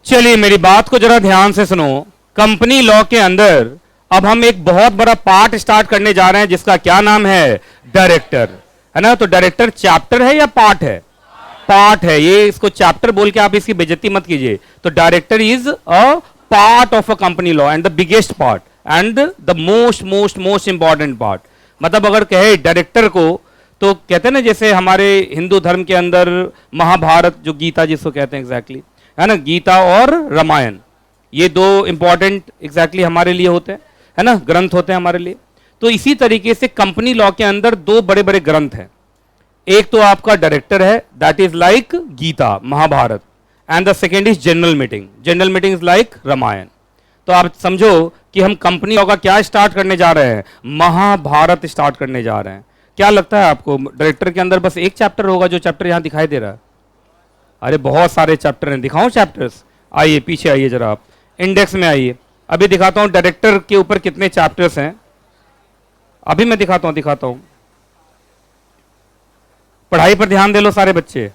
चलिए मेरी बात को जरा ध्यान से सुनो। कंपनी लॉ के अंदर अब हम एक बहुत बड़ा पार्ट स्टार्ट करने जा रहे हैं जिसका क्या नाम है, डायरेक्टर, है ना। तो डायरेक्टर चैप्टर है या पार्ट है? पार्ट है। ये इसको चैप्टर बोल के आप इसकी बेइज्जती मत कीजिए। तो director is a part of a company law and the biggest part and the most important part. मतलब अगर कहे डायरेक्टर को तो कहते हैं ना, जैसे हमारे हिंदू धर्म के अंदर महाभारत, जो गीता जिसको कहते हैं एग्जैक्टली, है ना, गीता और रामायण, ये दो इंपॉर्टेंट एग्जैक्टली हमारे लिए होते हैं, है ना, ग्रंथ होते हैं हमारे लिए। तो इसी तरीके से कंपनी लॉ के अंदर दो बड़े बड़े ग्रंथ हैं। एक तो आपका डायरेक्टर है, that is like Gita Mahabharat, and the second is general meeting. General meeting is like Ramayan. तो आप समझो कि हम कंपनी लॉ का क्या स्टार्ट करने जा रहे हैं, महाभारत स्टार्ट करने जा रहे हैं। क्या लगता है आपको डायरेक्टर के अंदर बस एक चैप्टर होगा, जो चैप्टर यहां दिखाई दे रहा है? अरे बहुत सारे चैप्टर हैं, दिखाऊं चैप्टर्स? आइए पीछे आइए जरा, आप इंडेक्स में आइए। अभी दिखाता हूं डायरेक्टर के ऊपर कितने चैप्टर्स हैं। अभी मैं दिखाता हूं। पढ़ाई पर ध्यान दे लो सारे बच्चे।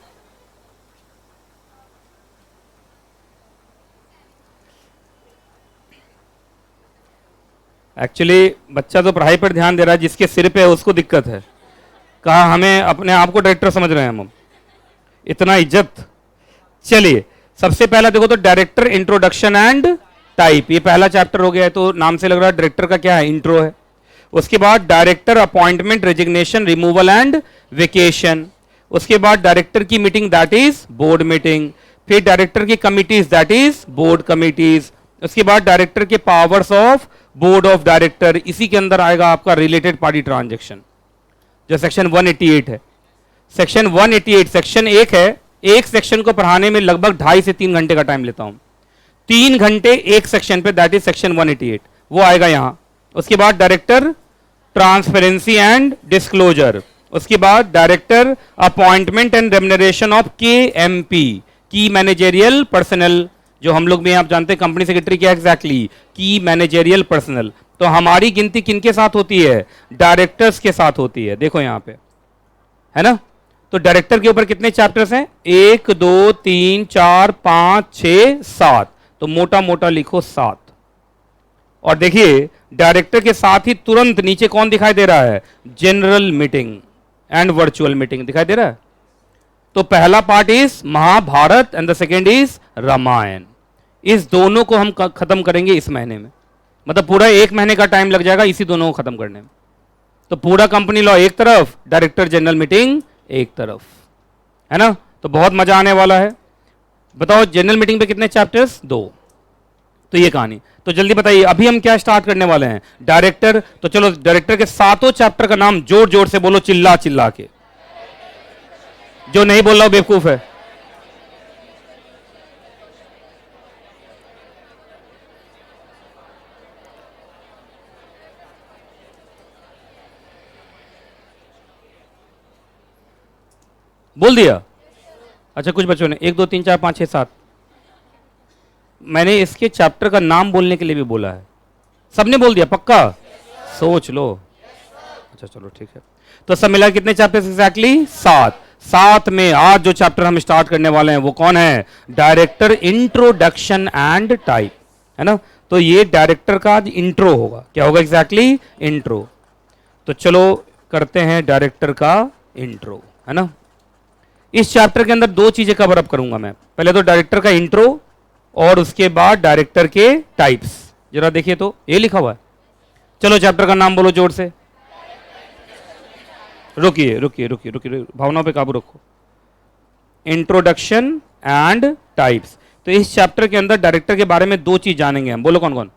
एक्चुअली बच्चा तो पढ़ाई पर ध्यान दे रहा है, जिसके सिर पे है उसको दिक्कत है। कहा हमें अपने आप को डायरेक्टर समझ रहे हैं हम, इतना इज्जत। चलिए सबसे पहला देखो तो डायरेक्टर इंट्रोडक्शन एंड टाइप, ये पहला चैप्टर हो गया है। तो नाम से लग रहा है डायरेक्टर का क्या है, इंट्रो है। उसके बाद director appointment, resignation, removal and vacation. उसके बाद डायरेक्टर की meeting, that is board meeting. फिर डायरेक्टर की committees, that is board committees. उसके बाद डायरेक्टर के powers of board of director, इसी के अंदर आएगा आपका रिलेटेड पार्टी ट्रांजैक्शन, जो सेक्शन 188 है। सेक्शन 188 सेक्शन एक है। एक सेक्शन को पढ़ाने में लगभग 2.5 से 3 घंटे का टाइम लेता हूं। 3 घंटे एक सेक्शन पे, दैट इज सेक्शन 188, वो आएगा यहां। उसके बाद डायरेक्टर ट्रांसपेरेंसी एंड डिस्क्लोजर। उसके बाद director appointment and remuneration of KMP, की मैनेजेरियल पर्सनल, जो हम लोग भी आप जानते हैं कंपनी सेक्रेटरी क्या एग्जैक्टली, की मैनेजेरियल पर्सनल। तो हमारी गिनती किनके साथ होती है, डायरेक्टर्स के साथ होती है। देखो यहां पे, है ना। तो डायरेक्टर के ऊपर कितने चैप्टर्स हैं, 1 2 3 4 5 6 7। तो मोटा मोटा लिखो 7। और देखिए डायरेक्टर के साथ ही तुरंत नीचे कौन दिखाई दे रहा है, general meeting and virtual meeting दिखाई दे रहा है। तो पहला part is Mahabharat and the second is Ramayan. इस दोनों को हम खत्म करेंगे इस महीने में, मतलब पूरा 1 महीने का टाइम लग जाएगा इसी दोनों को खत्म करने में। तो पूरा कंपनी लॉ एक तरफ, डायरेक्टर जनरल मीटिंग एक तरफ, है ना। तो बहुत मजा आने वाला है। बताओ जनरल मीटिंग पे कितने चैप्टर्स, 2। तो ये कहानी। तो जल्दी बताइए अभी हम क्या स्टार्ट करने वाले हैं, डायरेक्टर। तो चलो डायरेक्टर के 7 चैप्टर का नाम जोर जोर से बोलो, चिल्ला चिल्ला के। जो नहीं बोल रहा बेवकूफ है। बोल दिया? अच्छा कुछ बच्चों ने 1 2 3 4 5 6 7। मैंने इसके चैप्टर का नाम बोलने के लिए भी बोला है। सबने बोल दिया पक्का? सोच लो। अच्छा चलो ठीक है। तो सब मिला कितने चैप्टर्स एग्जैक्टली, 7। 7 में आज जो चैप्टर हम स्टार्ट करने वाले हैं वो कौन है, डायरेक्टर इंट्रोडक्शन एंड टाइप, है ना। तो ये डायरेक्टर का आज इंट्रो होगा। क्या होगा एग्जैक्टली, इंट्रो। तो चलो करते हैं डायरेक्टर का इंट्रो, है ना। इस चैप्टर के अंदर 2 चीजें कवर अप करूंगा मैं। पहले तो डायरेक्टर का इंट्रो और उसके बाद डायरेक्टर के टाइप्स। जरा देखिए तो ये लिखा हुआ है। चलो चैप्टर का नाम बोलो जोर से। रुकिए रुकिए रुकिए रुकिए, भावनाओं पे काबू रखो। Introduction and types. तो इस चैप्टर के अंदर डायरेक्टर के बारे में 2 चीज जानेंगे हम। बोलो कौन कौन।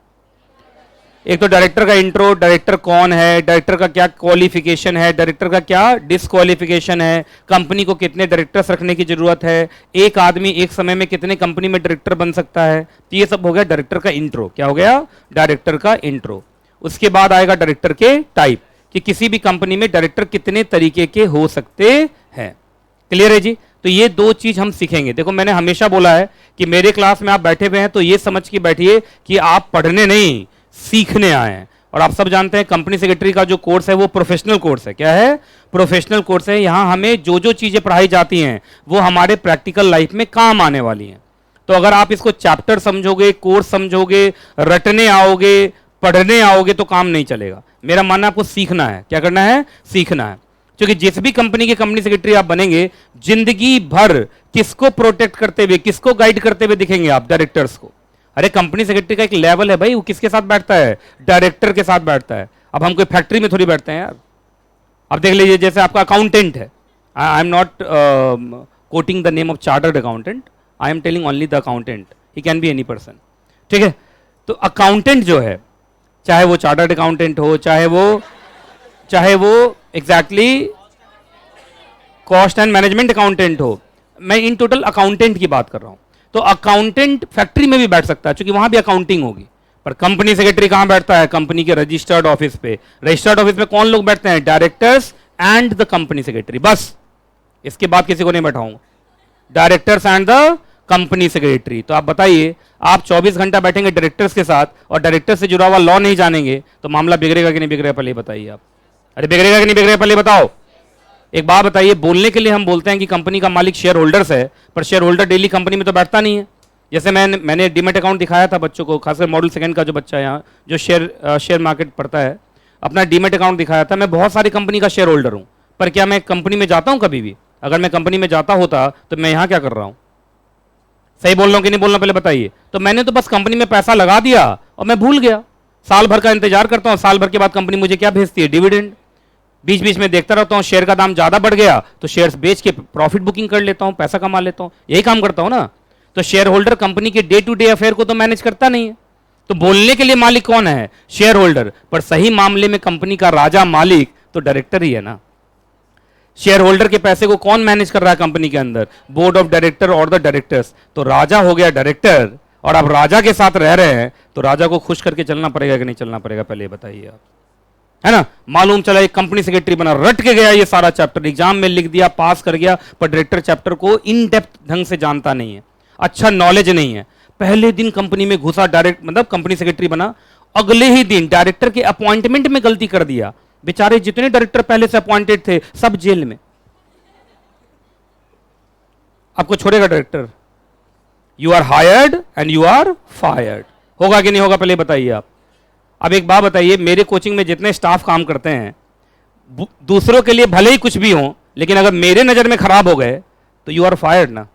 एक तो डायरेक्टर का इंट्रो, डायरेक्टर कौन है, डायरेक्टर का क्या क्वालिफिकेशन है, डायरेक्टर का क्या डिस्क्वालिफिकेशन है, कंपनी को कितने डायरेक्टर्स रखने की जरूरत है, एक आदमी एक समय में कितने कंपनी में डायरेक्टर बन सकता है। तो ये सब हो गया डायरेक्टर का इंट्रो। क्या हो गया, डायरेक्टर का इंट्रो। उसके बाद आएगा डायरेक्टर के टाइप, कि किसी भी कंपनी में डायरेक्टर कितने तरीके के हो सकते हैं। क्लियर है जी। तो ये 2 चीज हम सीखेंगे। देखो मैंने हमेशा बोला है कि मेरे क्लास में आप बैठे हुए हैं तो ये समझ के बैठिए कि आप पढ़ने नहीं सीखने आए हैं। और आप सब जानते हैं कंपनी सेक्रेटरी का जो कोर्स है वो प्रोफेशनल कोर्स है। क्या है, प्रोफेशनल कोर्स है। यहां हमें जो जो चीजें पढ़ाई जाती हैं वो हमारे प्रैक्टिकल लाइफ में काम आने वाली हैं। तो अगर आप इसको चैप्टर समझोगे, कोर्स समझोगे, रटने आओगे, पढ़ने आओगे तो काम नहीं चलेगा। मेरा मानना आपको सीखना है। क्या करना है? सीखना है। क्योंकि जिस भी कंपनी के कंपनी सेक्रेटरी आप बनेंगे, जिंदगी भर किसको प्रोटेक्ट करते हुए, किसको गाइड करते हुए दिखेंगे आप? डायरेक्टर्स को। अरे कंपनी सेक्रेटरी का एक लेवल है भाई, वो किसके साथ बैठता है? डायरेक्टर के साथ बैठता है। अब हम कोई फैक्ट्री में थोड़ी बैठते हैं यार। अब देख लीजिए, जैसे आपका अकाउंटेंट है, I am not coating the name of chartered accountant, I am telling only the accountant, he can be any person, ठीक है? तो अकाउंटेंट जो है, चाहे वो चार्टर्ड अकाउंटेंट हो, चाहे वो exactly cost and management accountant हो, मैं इन टोटल अकाउंटेंट की बात कर रहा हूं। तो अकाउंटेंट फैक्ट्री में भी बैठ सकता है, क्योंकि वहां भी अकाउंटिंग होगी। पर कंपनी सेक्रेटरी कहां बैठता है? कंपनी के रजिस्टर्ड ऑफिस पे। रजिस्टर्ड ऑफिस पे कौन लोग बैठते हैं? Directors and the company secretary, बस। इसके बाद किसी को नहीं बैठाऊंगा। Directors and the company secretary. तो आप बताइए, आप 24 घंटा बैठेंगे डायरेक्टर्स के साथ और डायरेक्टर्स से जुड़ा हुआ लॉ नहीं जानेंगे तो मामला बिगड़ेगा कि नहीं बिगड़ेगा? पहले बताइए आप। अरे बिगड़ेगा कि नहीं बिगड़ेगा? पहले बताओ। एक बात बताइए, बोलने के लिए हम बोलते हैं कि कंपनी का मालिक शेयर होल्डर्स है, पर शेयर होल्डर डेली कंपनी में तो बैठता नहीं है। जैसे मैंने डीमेट अकाउंट दिखाया था बच्चों को, खासकर मॉडल सेकंड का जो बच्चा है यहाँ, जो शेयर मार्केट पढ़ता है, अपना डीमेट अकाउंट दिखाया था। मैं बहुत सारी कंपनी का शेयर होल्डर हूँ, पर क्या मैं कंपनी में जाता हूँ कभी भी? अगर मैं कंपनी में जाता होता तो मैं यहाँ क्या कर रहा हूँ? सही बोल रहा हूँ कि नहीं बोल रहा हूँ? पहले बताइए। तो मैंने तो बस कंपनी में पैसा लगा दिया और मैं भूल गया। साल भर का इंतजार करता हूँ, साल भर के बाद कंपनी मुझे क्या भेजती है? डिविडेंड। बीच बीच में देखता रहता हूँ, शेयर का दाम ज्यादा बढ़ गया तो शेयर्स बेच के प्रॉफिट बुकिंग कर लेता हूँ, पैसा कमा लेता हूँ। यही काम करता हूँ ना। तो शेयर होल्डर कंपनी के डे टू डे अफेयर को तो मैनेज करता नहीं है। तो बोलने के लिए मालिक कौन है? Share holder. पर सही मामले में कंपनी का राजा मालिक तो डायरेक्टर ही है ना। शेयर होल्डर के पैसे को कौन मैनेज कर रहा है कंपनी के अंदर? बोर्ड ऑफ डायरेक्टर और द डायरेक्टर्स। तो राजा हो गया डायरेक्टर, और आप राजा के साथ रह रहे हैं तो राजा को खुश करके चलना पड़ेगा कि नहीं चलना पड़ेगा? पहले बताइए आप, है ना? मालूम चला एक कंपनी सेक्रेटरी बना, रट के गया ये सारा चैप्टर, एग्जाम में लिख दिया, पास कर गया, पर डायरेक्टर चैप्टर को इन डेप्थ ढंग से जानता नहीं है, अच्छा नॉलेज नहीं है। पहले दिन कंपनी में घुसा, डायरेक्ट मतलब कंपनी सेक्रेटरी बना, अगले ही दिन डायरेक्टर के अपॉइंटमेंट में गलती कर दिया। बेचारे जितने डायरेक्टर पहले से अपॉइंटेड थे सब जेल में। आपको छोड़ेगा director? You are hired and you are fired. होगा कि नहीं होगा? पहले बताइए आप। अब एक बात बताइए, मेरे कोचिंग में जितने स्टाफ काम करते हैं, दूसरों के लिए भले ही कुछ भी हो, लेकिन अगर मेरे नजर में खराब हो गए तो यू आर फायर्ड ना।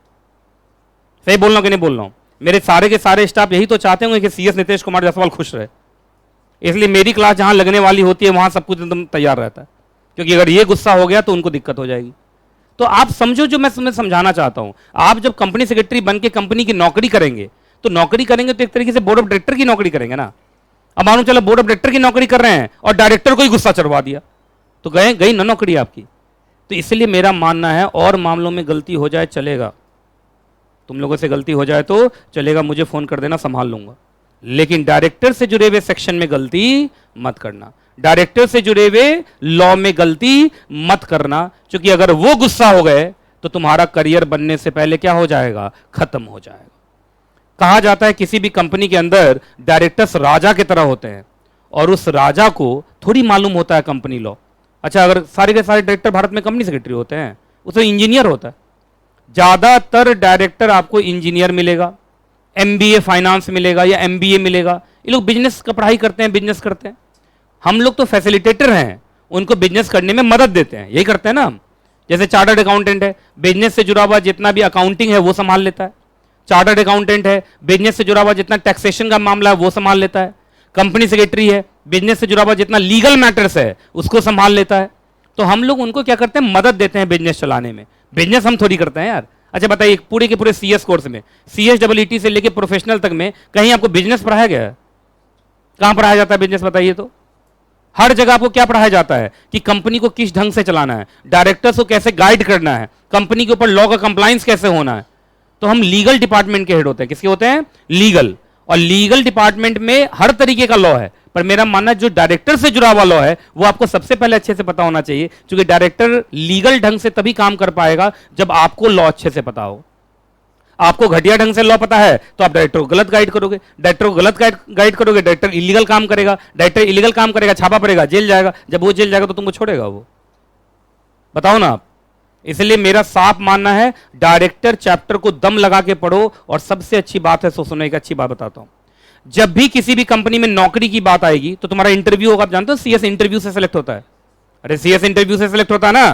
सही बोल रहा हूं कि नहीं बोल रहा हूं? मेरे सारे के सारे स्टाफ यही तो चाहते होंगे कि सीएस नीतीश कुमार जायसवाल खुश रहे। इसलिए मेरी क्लास जहां लगने वाली होती है वहां सब कुछ एकदम तैयार रहता है, क्योंकि अगर ये गुस्सा हो गया तो उनको दिक्कत हो जाएगी। तो आप समझो जो मैं तुम्हें समझाना चाहता हूं। आप जब कंपनी सेक्रेटरी बन के कंपनी की नौकरी करेंगे तो एक तरीके से बोर्ड ऑफ डायरेक्टर की नौकरी करेंगे ना। अब मालूम चला बोर्ड ऑफ डायरेक्टर की नौकरी कर रहे हैं और डायरेक्टर को ही गुस्सा चढ़वा दिया तो गई ना नौकरी आपकी। तो इसलिए मेरा मानना है, और मामलों में गलती हो जाए चलेगा, तुम लोगों से गलती हो जाए तो चलेगा, मुझे फोन कर देना, संभाल लूंगा, लेकिन डायरेक्टर से जुड़े हुए सेक्शन में गलती मत करना, डायरेक्टर से जुड़े हुए लॉ में गलती मत करना, क्योंकि अगर वो गुस्सा हो गए तो तुम्हारा करियर बनने से पहले क्या हो जाएगा? खत्म हो जाएगा। कहा जाता है किसी भी कंपनी के अंदर डायरेक्टर्स राजा की तरह होते हैं, और उस राजा को थोड़ी मालूम होता है कंपनी लॉ। अच्छा, अगर सारे के सारे डायरेक्टर भारत में कंपनी सेक्रेटरी होते हैं, उसमें इंजीनियर होता है। ज्यादातर डायरेक्टर आपको इंजीनियर मिलेगा, एमबीए फाइनेंस मिलेगा या एमबीए मिलेगा। ये लोग बिजनेस का पढ़ाई करते हैं, बिजनेस करते हैं। हम लोग तो फैसिलिटेटर हैं, उनको बिजनेस करने में मदद देते हैं, यही करते हैं ना हम। जैसे चार्टर्ड अकाउंटेंट है, बिजनेस से जुड़ा हुआ जितना भी अकाउंटिंग है वो संभाल लेता है। चार्टर्ड अकाउंटेंट है, बिजनेस से जुड़ा हुआ जितना टैक्सेशन का मामला है वो संभाल लेता है। कंपनी सेक्रेटरी है, बिजनेस से जुड़ा हुआ जितना लीगल मैटर्स है उसको संभाल लेता है। तो हम लोग उनको क्या करते हैं? मदद देते हैं बिजनेस चलाने में। बिजनेस हम थोड़ी करते हैं यार। अच्छा बताइए, पूरे के पूरे सीएस कोर्स में, CSEET से लेके प्रोफेशनल तक में कहीं आपको बिजनेस पढ़ाया गया है? कहां पढ़ाया जाता है बिजनेस? बताइए तो। हर जगह आपको क्या पढ़ाया जाता है कि कंपनी को किस ढंग से चलाना है, डायरेक्टर्स को कैसे गाइड करना है, कंपनी के ऊपर लॉ का कंप्लायंस कैसे होना है। तो हम लीगल डिपार्टमेंट के हेड होते हैं। किसके होते हैं? लीगल। और लीगल डिपार्टमेंट में हर तरीके का लॉ है, पर मेरा मानना जो डायरेक्टर से जुड़ा हुआ लॉ है वो आपको सबसे पहले अच्छे से पता होना चाहिए, क्योंकि डायरेक्टर लीगल ढंग से तभी काम कर पाएगा जब आपको लॉ अच्छे से पता हो। आपको घटिया ढंग से लॉ पता है तो आप डायरेक्टर को गलत गाइड करोगे, डायरेक्टर को गलत गाइड करोगे, डायरेक्टर इलीगल काम करेगा, डायरेक्टर इलीगल काम करेगा, छापा पड़ेगा, जेल जाएगा। जब वो जेल जाएगा तो तुमको छोड़ेगा वो? बताओ ना आप। इसलिए मेरा साफ मानना है डायरेक्टर चैप्टर को दम लगा के पढ़ो। और सबसे अच्छी बात है, सो सुनो एक अच्छी बात बताता हूं, जब भी किसी भी कंपनी में नौकरी की बात आएगी तो तुम्हारा इंटरव्यू होगा। आप जानते हो सीएस इंटरव्यू से सिलेक्ट होता है। अरे सीएस इंटरव्यू से सिलेक्ट होता है ना।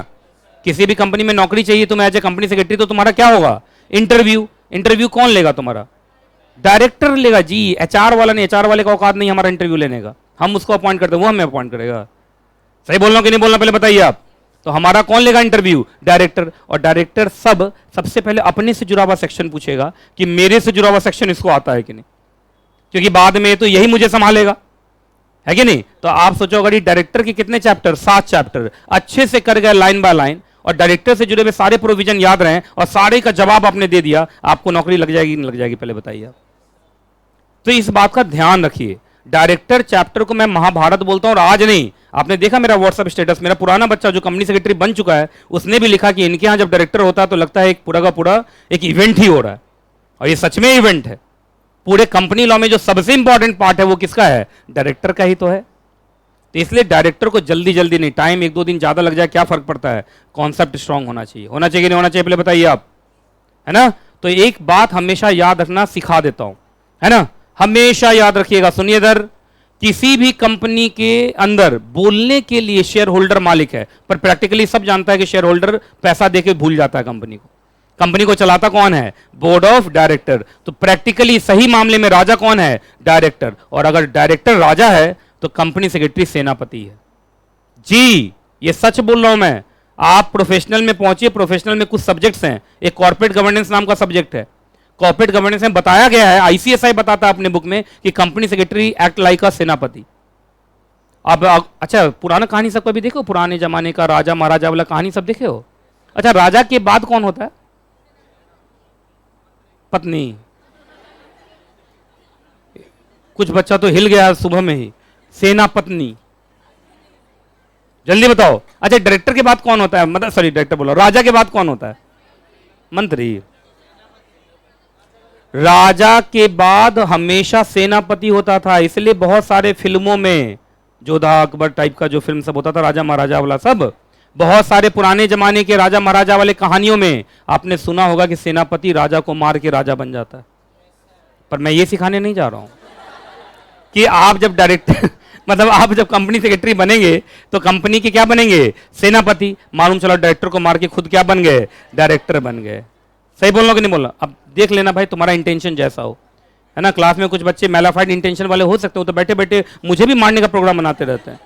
किसी भी कंपनी में नौकरी चाहिए तुम्हें एज ए कंपनी सेक्रेटरी, तो तुम्हारा क्या होगा? इंटरव्यू। इंटरव्यू कौन लेगा? तुम्हारा डायरेक्टर लेगा जी। एचआर वाला नहीं, एचआर वाले का औकात नहीं हमारा इंटरव्यू लेने का। हम उसको अपॉइंट करते हैं, वो हमें अपॉइंट करेगा। सही बोल रहा हूं कि नहीं बोल रहा पहले बताइए आप। तो हमारा कौन लेगा इंटरव्यू? डायरेक्टर। और डायरेक्टर सबसे पहले अपने से जुड़ा हुआ सेक्शन पूछेगा कि मेरे से जुड़ा हुआ सेक्शन इसको आता है कि नहीं, क्योंकि बाद में तो यही मुझे संभालेगा, है कि नहीं। तो आप सोचो अगर ये डायरेक्टर के कितने चैप्टर, 7 चैप्टर अच्छे से कर गए लाइन बाय लाइन, और डायरेक्टर से जुड़े हुए सारे प्रोविजन याद रहे और सारे का जवाब आपने दे दिया, आपको नौकरी लग जाएगी नहीं लग जाएगी पहले बताइए आप। तो इस बात का ध्यान रखिए। डायरेक्टर चैप्टर को मैं महाभारत बोलता हूं, और आज नहीं, आपने देखा मेरा व्हाट्सएप स्टेटस, मेरा पुराना बच्चा जो कंपनी सेक्रेटरी बन चुका है उसने भी लिखा कि इनके यहां जब डायरेक्टर होता है तो लगता है एक पूरा का पूरा एक इवेंट ही हो रहा है। और ये सच में इवेंट है। पूरे कंपनी लॉ में जो सबसे इंपॉर्टेंट पार्ट है वो किसका है? डायरेक्टर का ही तो है। तो इसलिए डायरेक्टर को जल्दी जल्दी नहीं, टाइम 1-2 दिन ज्यादा लग जाए क्या फर्क पड़ता है, कॉन्सेप्ट स्ट्रांग होना चाहिए। होना चाहिए कि नहीं होना चाहिए पहले बताइए आप, है ना। तो एक बात हमेशा याद रखना, सिखा देता हूं, है ना, हमेशा याद रखिएगा। सुनिए इधर, किसी भी कंपनी के अंदर बोलने के लिए शेयर होल्डर मालिक है, पर प्रैक्टिकली सब जानता है कि शेयर होल्डर पैसा देके भूल जाता है कंपनी को। कंपनी को चलाता कौन है? Board of director. तो प्रैक्टिकली सही मामले में राजा कौन है? डायरेक्टर। और अगर डायरेक्टर राजा है तो कंपनी सेक्रेटरी सेनापति है जी। ये सच बोल रहा हूं मैं। आप प्रोफेशनल में पहुंचिए, प्रोफेशनल में कुछ सब्जेक्ट्स हैं, एक कॉर्पोरेट गवर्नेंस नाम का सब्जेक्ट है। कॉर्पोरेट गवर्नेंस में बताया गया है, आईसीएसआई बताता है अपने बुक में कि कंपनी सेक्रेटरी एक्ट लाइक अ सेनापति। अब अच्छा, पुराना कहानी सब कभी देखो, पुराने जमाने का राजा महाराजा वाला कहानी सब देखे हो? अच्छा, राजा के बाद कौन होता है? पत्नी। कुछ बच्चा तो हिल गया सुबह में ही, सेना पत्नी। जल्दी बताओ। अच्छा, डायरेक्टर के बाद कौन होता है? मतलब सॉरी, डायरेक्टर बोला, राजा के बाद कौन होता है? मंत्री। राजा के बाद हमेशा सेनापति होता था। इसलिए बहुत सारे फिल्मों में, जोधा अकबर टाइप का जो फिल्म सब होता था, राजा महाराजा वाला सब, बहुत सारे पुराने जमाने के राजा महाराजा वाले कहानियों में आपने सुना होगा कि सेनापति राजा को मार के राजा बन जाता है। पर मैं ये सिखाने नहीं जा रहा हूं कि आप जब डायरेक्टर मतलब आप जब कंपनी सेक्रेटरी बनेंगे तो कंपनी के क्या बनेंगे? सेनापति। मालूम चला डायरेक्टर को मार के खुद क्या बन गए? डायरेक्टर बन गए। सही बोल रहा कि नहीं बोल रहा? अब देख लेना भाई, तुम्हारा इंटेंशन जैसा हो, है ना। क्लास में कुछ बच्चे मैलाफाइड इंटेंशन वाले हो सकते हो, तो बैठे बैठे मुझे भी मारने का प्रोग्राम बनाते रहते हैं।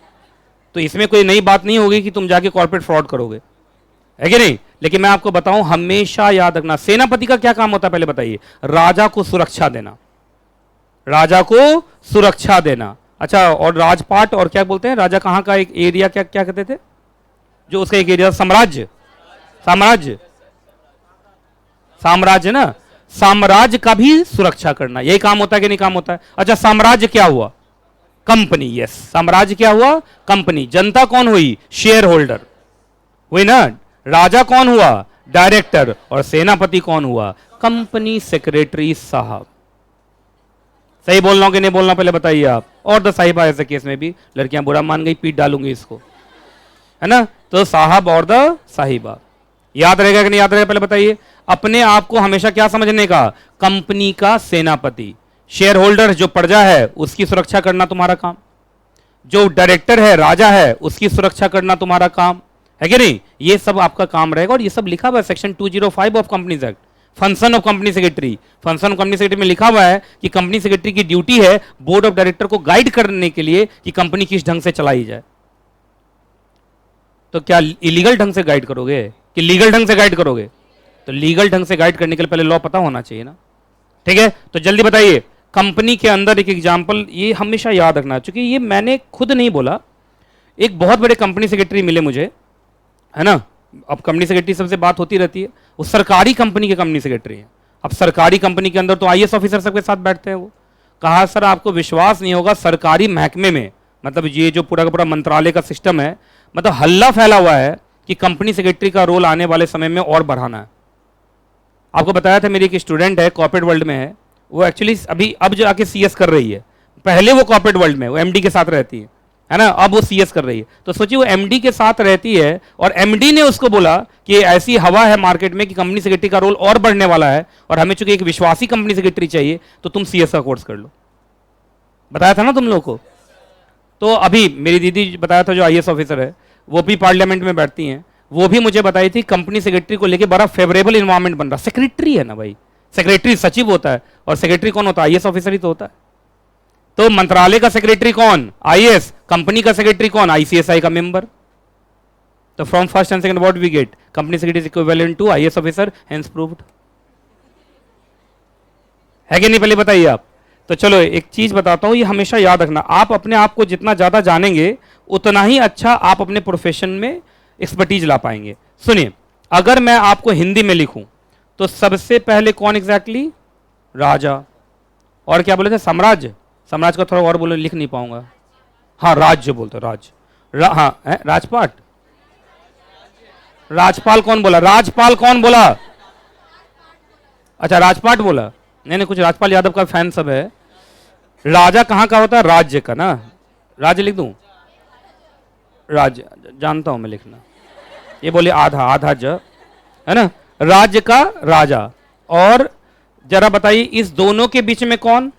तो इसमें कोई नई बात नहीं होगी कि तुम जाके कॉर्पोरेट फ्रॉड करोगे, है कि नहीं। लेकिन मैं आपको बताऊं, हमेशा याद रखना, सेनापति का क्या काम होता है पहले बताइए? राजा को सुरक्षा देना। राजा को सुरक्षा देना। अच्छा, और राजपाट, और क्या बोलते हैं, राजा कहां का एक एरिया, क्या क्या कहते थे जो उसका एक एरिया? साम्राज्य। साम्राज्य, साम्राज्य ना, साम्राज्य का भी सुरक्षा करना, यही काम होता है कि नहीं काम होता है? अच्छा, साम्राज्य क्या हुआ? कंपनी। यस, साम्राज्य क्या हुआ? कंपनी। जनता कौन हुई? शेयर होल्डर हुई ना। राजा कौन हुआ? डायरेक्टर। और सेनापति कौन हुआ? कंपनी सेक्रेटरी साहब। सही बोल रहा हूं कि नहीं बोल रहा पहले बताइए आप। और द साहिबा ऐसे केस में भी लड़कियां बुरा मान गई, पीट डालूंगी इसको, है ना। तो साहब और द साहिबा याद रहेगा कि नहीं याद रहेगा पहले बताइए। अपने आप को हमेशा क्या समझने का? कंपनी का सेनापति। शेयर होल्डर जो प्रजा है उसकी सुरक्षा करना तुम्हारा काम, जो डायरेक्टर है राजा है उसकी सुरक्षा करना तुम्हारा काम, है कि नहीं। ये सब आपका काम रहेगा। और ये सब लिखा हुआ है section 205 of companies act, function of company secretary. Function of company secretary में लिखा हुआ है कि कंपनी सेक्रेटरी की ड्यूटी है बोर्ड ऑफ डायरेक्टर को गाइड करने के लिए कि कंपनी किस ढंग से चलाई जाए। तो क्या इलीगल ढंग से गाइड करोगे कि लीगल ढंग से गाइड करोगे? तो लीगल ढंग से गाइड करने के लिए पहले लॉ पता होना चाहिए ना। ठीक है, तो जल्दी बताइए। कंपनी के अंदर एक एग्जांपल ये हमेशा याद रखना, क्योंकि ये मैंने खुद नहीं बोला, एक बहुत बड़े कंपनी सेक्रेटरी मिले मुझे, है ना। अब कंपनी सेक्रेटरी सबसे बात होती रहती है, वो सरकारी कंपनी के कंपनी सेक्रेटरी है। अब सरकारी कंपनी के अंदर तो आईएएस ऑफिसर सबके साथ बैठते हैं। वो कहा सर आपको विश्वास नहीं होगा, सरकारी महकमे में, मतलब ये जो पूरा का पूरा मंत्रालय का सिस्टम है, मतलब हल्ला फैला हुआ है कि कंपनी सेक्रेटरी का रोल आने वाले समय में और बढ़ाना है। आपको बताया था मेरी एक स्टूडेंट है, कॉर्पोरेट वर्ल्ड में है, वो एक्चुअली अभी अब जाके सीएस कर रही है, पहले वो कॉर्पोरेट वर्ल्ड में वो एमडी के साथ रहती है है ना, अब वो सीएस कर रही है। तो सोचिए वो एमडी के साथ रहती है और एमडी ने उसको बोला कि ऐसी हवा है मार्केट में कि कंपनी सेक्रेटरी का रोल और बढ़ने वाला है और हमें चूंकि एक विश्वासी कंपनी सेक्रेटरी चाहिए तो तुम सीएस का कोर्स कर लो। बताया था ना तुम लोगों को। तो अभी मेरी दीदी बताया था जो आईएएस ऑफिसर है, वो भी पार्लियामेंट में बैठती हैं, वो भी मुझे बताई थी कंपनी सेक्रेटरी को लेके बड़ा फेवरेबल इन्वायरमेंट बन रहा। सेक्रेटरी है ना भाई, सेक्रेटरी सचिव होता है और सेक्रेटरी कौन होता है? आईएएस ऑफिसर ही तो होता है। तो मंत्रालय का सेक्रेटरी कौन? आईएएस। कंपनी का सेक्रेटरी कौन? आईसीएसआई का मेंबर। तो from first and second what we get? Company secretary is equivalent to IAS officer, hence proved. है कि नहीं, पहले बताइए आप। तो चलो एक चीज बताता हूं, ये हमेशा याद रखना, आप अपने आप को जितना ज्यादा जानेंगे उतना ही अच्छा आप अपने प्रोफेशन में एक्सपर्टीज ला पाएंगे। सुनिए, अगर मैं आपको हिंदी में लिखूं तो सबसे पहले कौन एग्जैक्टली? राजा। और क्या बोले थे? साम्राज्य। साम्राज्य का थोड़ा और बोलो, लिख नहीं पाऊंगा। हाँ, राज्य बोलते राज। हाँ राजपाट। राजपाल कौन बोला? राजपाल कौन बोला? अच्छा राजपाट बोला। नहीं, कुछ राजपाल यादव का फैन सब है। राजा कहां का होता है? राज्य का ना। राज्य लिख दूं? राज्य जानता हूं मैं लिखना। ये बोले आधा आधा ज, है ना। राज्य का राजा। और जरा बताइए इस दोनों के बीच में कौन?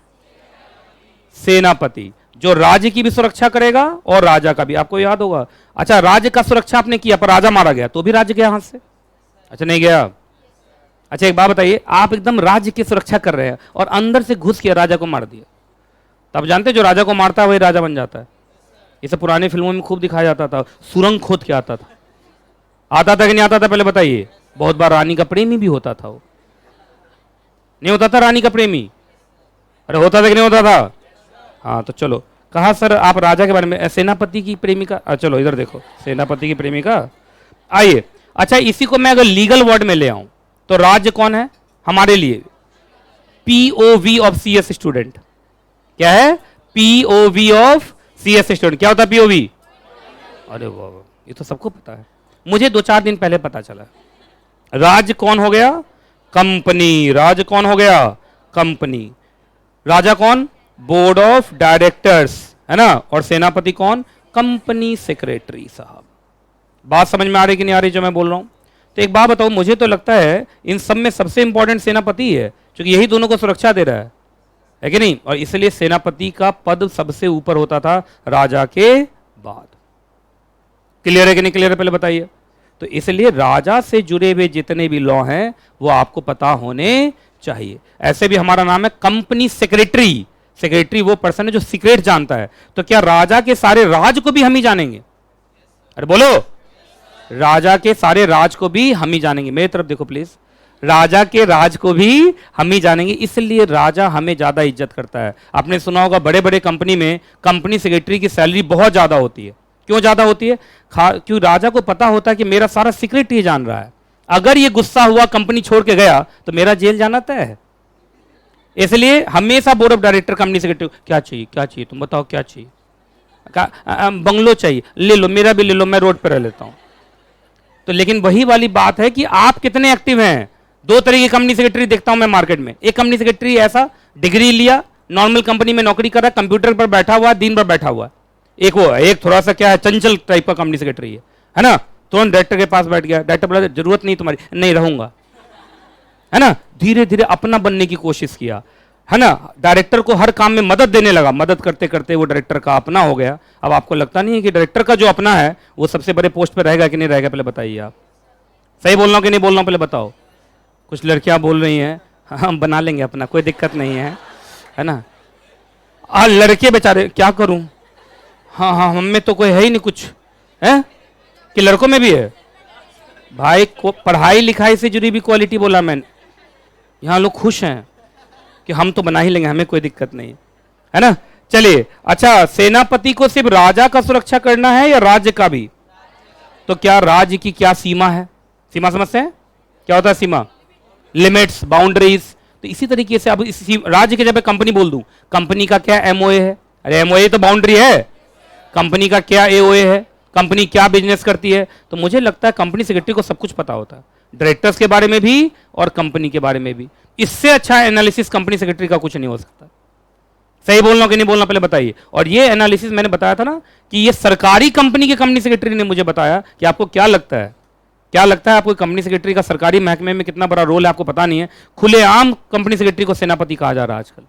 सेनापति, जो राज्य की भी सुरक्षा करेगा और राजा का भी। आपको याद होगा। अच्छा, राज्य का सुरक्षा आपने किया पर राजा मारा गया तो भी राज्य गया हाथ से? अच्छा नहीं गया। अच्छा एक बात बताइए, आप एकदम राज्य की सुरक्षा कर रहे हैं और अंदर से घुस के राजा को मार दिया, तो आप जानते हैं जो राजा को मारता है वही राजा बन जाता है। इसे पुरानी फिल्मों में खूब दिखाया जाता था। सुरंग खोद के आता था। आता था कि नहीं आता था पहले बताइए? बहुत बार रानी का प्रेमी भी होता था। वो नहीं होता था रानी का प्रेमी? अरे होता था कि नहीं होता था? हाँ तो चलो, कहा सर आप राजा के बारे में, सेनापति की प्रेमिका। चलो इधर देखो, सेनापति की प्रेमिका। आइए, अच्छा इसी को मैं अगर लीगल वर्ड में ले आऊं तो राज्य कौन है हमारे लिए? POV of CS student. क्या है? POV of CS student. क्या होता है पीओवी? अरे वाह, ये तो सबको पता है, मुझे 2-4 दिन पहले पता चला। राज्य कौन हो गया? कंपनी। राज्य कौन हो गया? कंपनी। राजा कौन? बोर्ड ऑफ डायरेक्टर्स, है ना। और सेनापति कौन? कंपनी सेक्रेटरी साहब। बात समझ में आ रही कि नहीं आ रही जो मैं बोल रहा हूं? तो एक बात बताओ, मुझे तो लगता है इन सब में सबसे इंपॉर्टेंट सेनापति है, क्योंकि यही दोनों को सुरक्षा दे रहा है कि नहीं। और इसलिए सेनापति का पद सबसे ऊपर होता था राजा के बाद। क्लियर है कि नहीं क्लियर है? पहले बताइए। तो इसलिए राजा से जुड़े हुए जितने भी लॉ हैं वो आपको पता होने चाहिए। ऐसे भी हमारा नाम है कंपनी सेक्रेटरी। सेक्रेटरी वो पर्सन है जो सीक्रेट जानता है। तो क्या राजा के सारे राज को भी हम ही जानेंगे? अरे बोलो, राजा के सारे राज को भी हम ही जानेंगे। मेरी तरफ देखो प्लीज। राजा के राज को भी हम ही जानेंगे, इसलिए राजा हमें ज्यादा इज्जत करता है। आपने सुना होगा बड़े बड़े कंपनी में कंपनी सेक्रेटरी की सैलरी बहुत ज्यादा होती है। क्यों ज्यादा होती है? क्यों? राजा को पता होता है कि मेरा सारा सीक्रेट ये जान रहा है, अगर ये गुस्सा हुआ कंपनी छोड़ के गया तो मेरा जेल जाना तय है। इसलिए हमेशा board of director company secretary क्या चाहिए, क्या चाहिए तुम बताओ, क्या चाहिए? बंगलो चाहिए, ले लो, मेरा भी ले लो, मैं रोड पर रह लेता हूं। तो लेकिन वही वाली बात है कि आप कितने एक्टिव हैं। 2 तरह की कंपनी सेक्रेटरी देखता हूं मैं मार्केट में। एक कंपनी सेक्रेटरी ऐसा डिग्री लिया, नॉर्मल कंपनी में नौकरी कर रहा है, कंप्यूटर पर बैठा हुआ, दिन भर बैठा हुआ। एक वो, एक थोड़ा सा क्या है, चंचल टाइप का कंपनी सेक्रेटरी है ना। तुरंत डायरेक्टर के पास बैठ गया, डायरेक्टर बोला जरूरत नहीं तुम्हारी, नहीं रहूंगा, है ना। धीरे धीरे अपना बनने की कोशिश किया, है ना। डायरेक्टर को हर काम में मदद देने लगा, मदद करते करते वो डायरेक्टर का अपना हो गया। अब आपको लगता नहीं है कि डायरेक्टर का जो अपना है वो सबसे बड़े पोस्ट पे रहेगा कि नहीं रहेगा? पहले बताइए आप। सही बोल रहा हूं कि नहीं बोल रहा हूं? पहले बताओ। कुछ लड़कियां बोल रही हैं हम बना लेंगे अपना, कोई दिक्कत नहीं है ना। लड़के बेचारे क्या करूं, हाँ हाँ हम में तो कोई है ही नहीं कुछ, है कि लड़कों में भी है भाई। पढ़ाई लिखाई से जुड़ी भी क्वालिटी बोला मैंने। यहाँ लोग खुश हैं कि हम तो बना ही लेंगे, हमें कोई दिक्कत नहीं है ना। चलिए, अच्छा सेनापति को सिर्फ राजा का सुरक्षा करना है या राज्य का भी? तो क्या राज्य की क्या सीमा है? सीमा समझते हैं क्या होता है सीमा? Limits, boundaries. तो इसी तरीके से अब इसी राज्य के जब मैं कंपनी बोल दूं, कंपनी का क्या एमओए है? अरे एमओए तो बाउंड्री है। कंपनी का क्या एओए है? कंपनी क्या बिजनेस करती है? तो मुझे लगता है कंपनी सेक्रेटरी को सब कुछ पता होता है, डायरेक्टर्स के बारे में भी और कंपनी के बारे में भी। इससे अच्छा एनालिसिस कंपनी सेक्रेटरी का कुछ नहीं हो सकता। सही बोल रहा हूं कि नहीं बोलना, पहले बताइए। और ये एनालिसिस मैंने बताया था ना कि ये सरकारी कंपनी के कंपनी सेक्रेटरी ने मुझे बताया कि आपको क्या लगता है, क्या लगता है आपको कंपनी सेक्रेटरी का सरकारी महकमे में कितना बड़ा रोल है आपको पता नहीं है। खुलेआम कंपनी सेक्रेटरी को सेनापति कहा जा रहा है आजकल।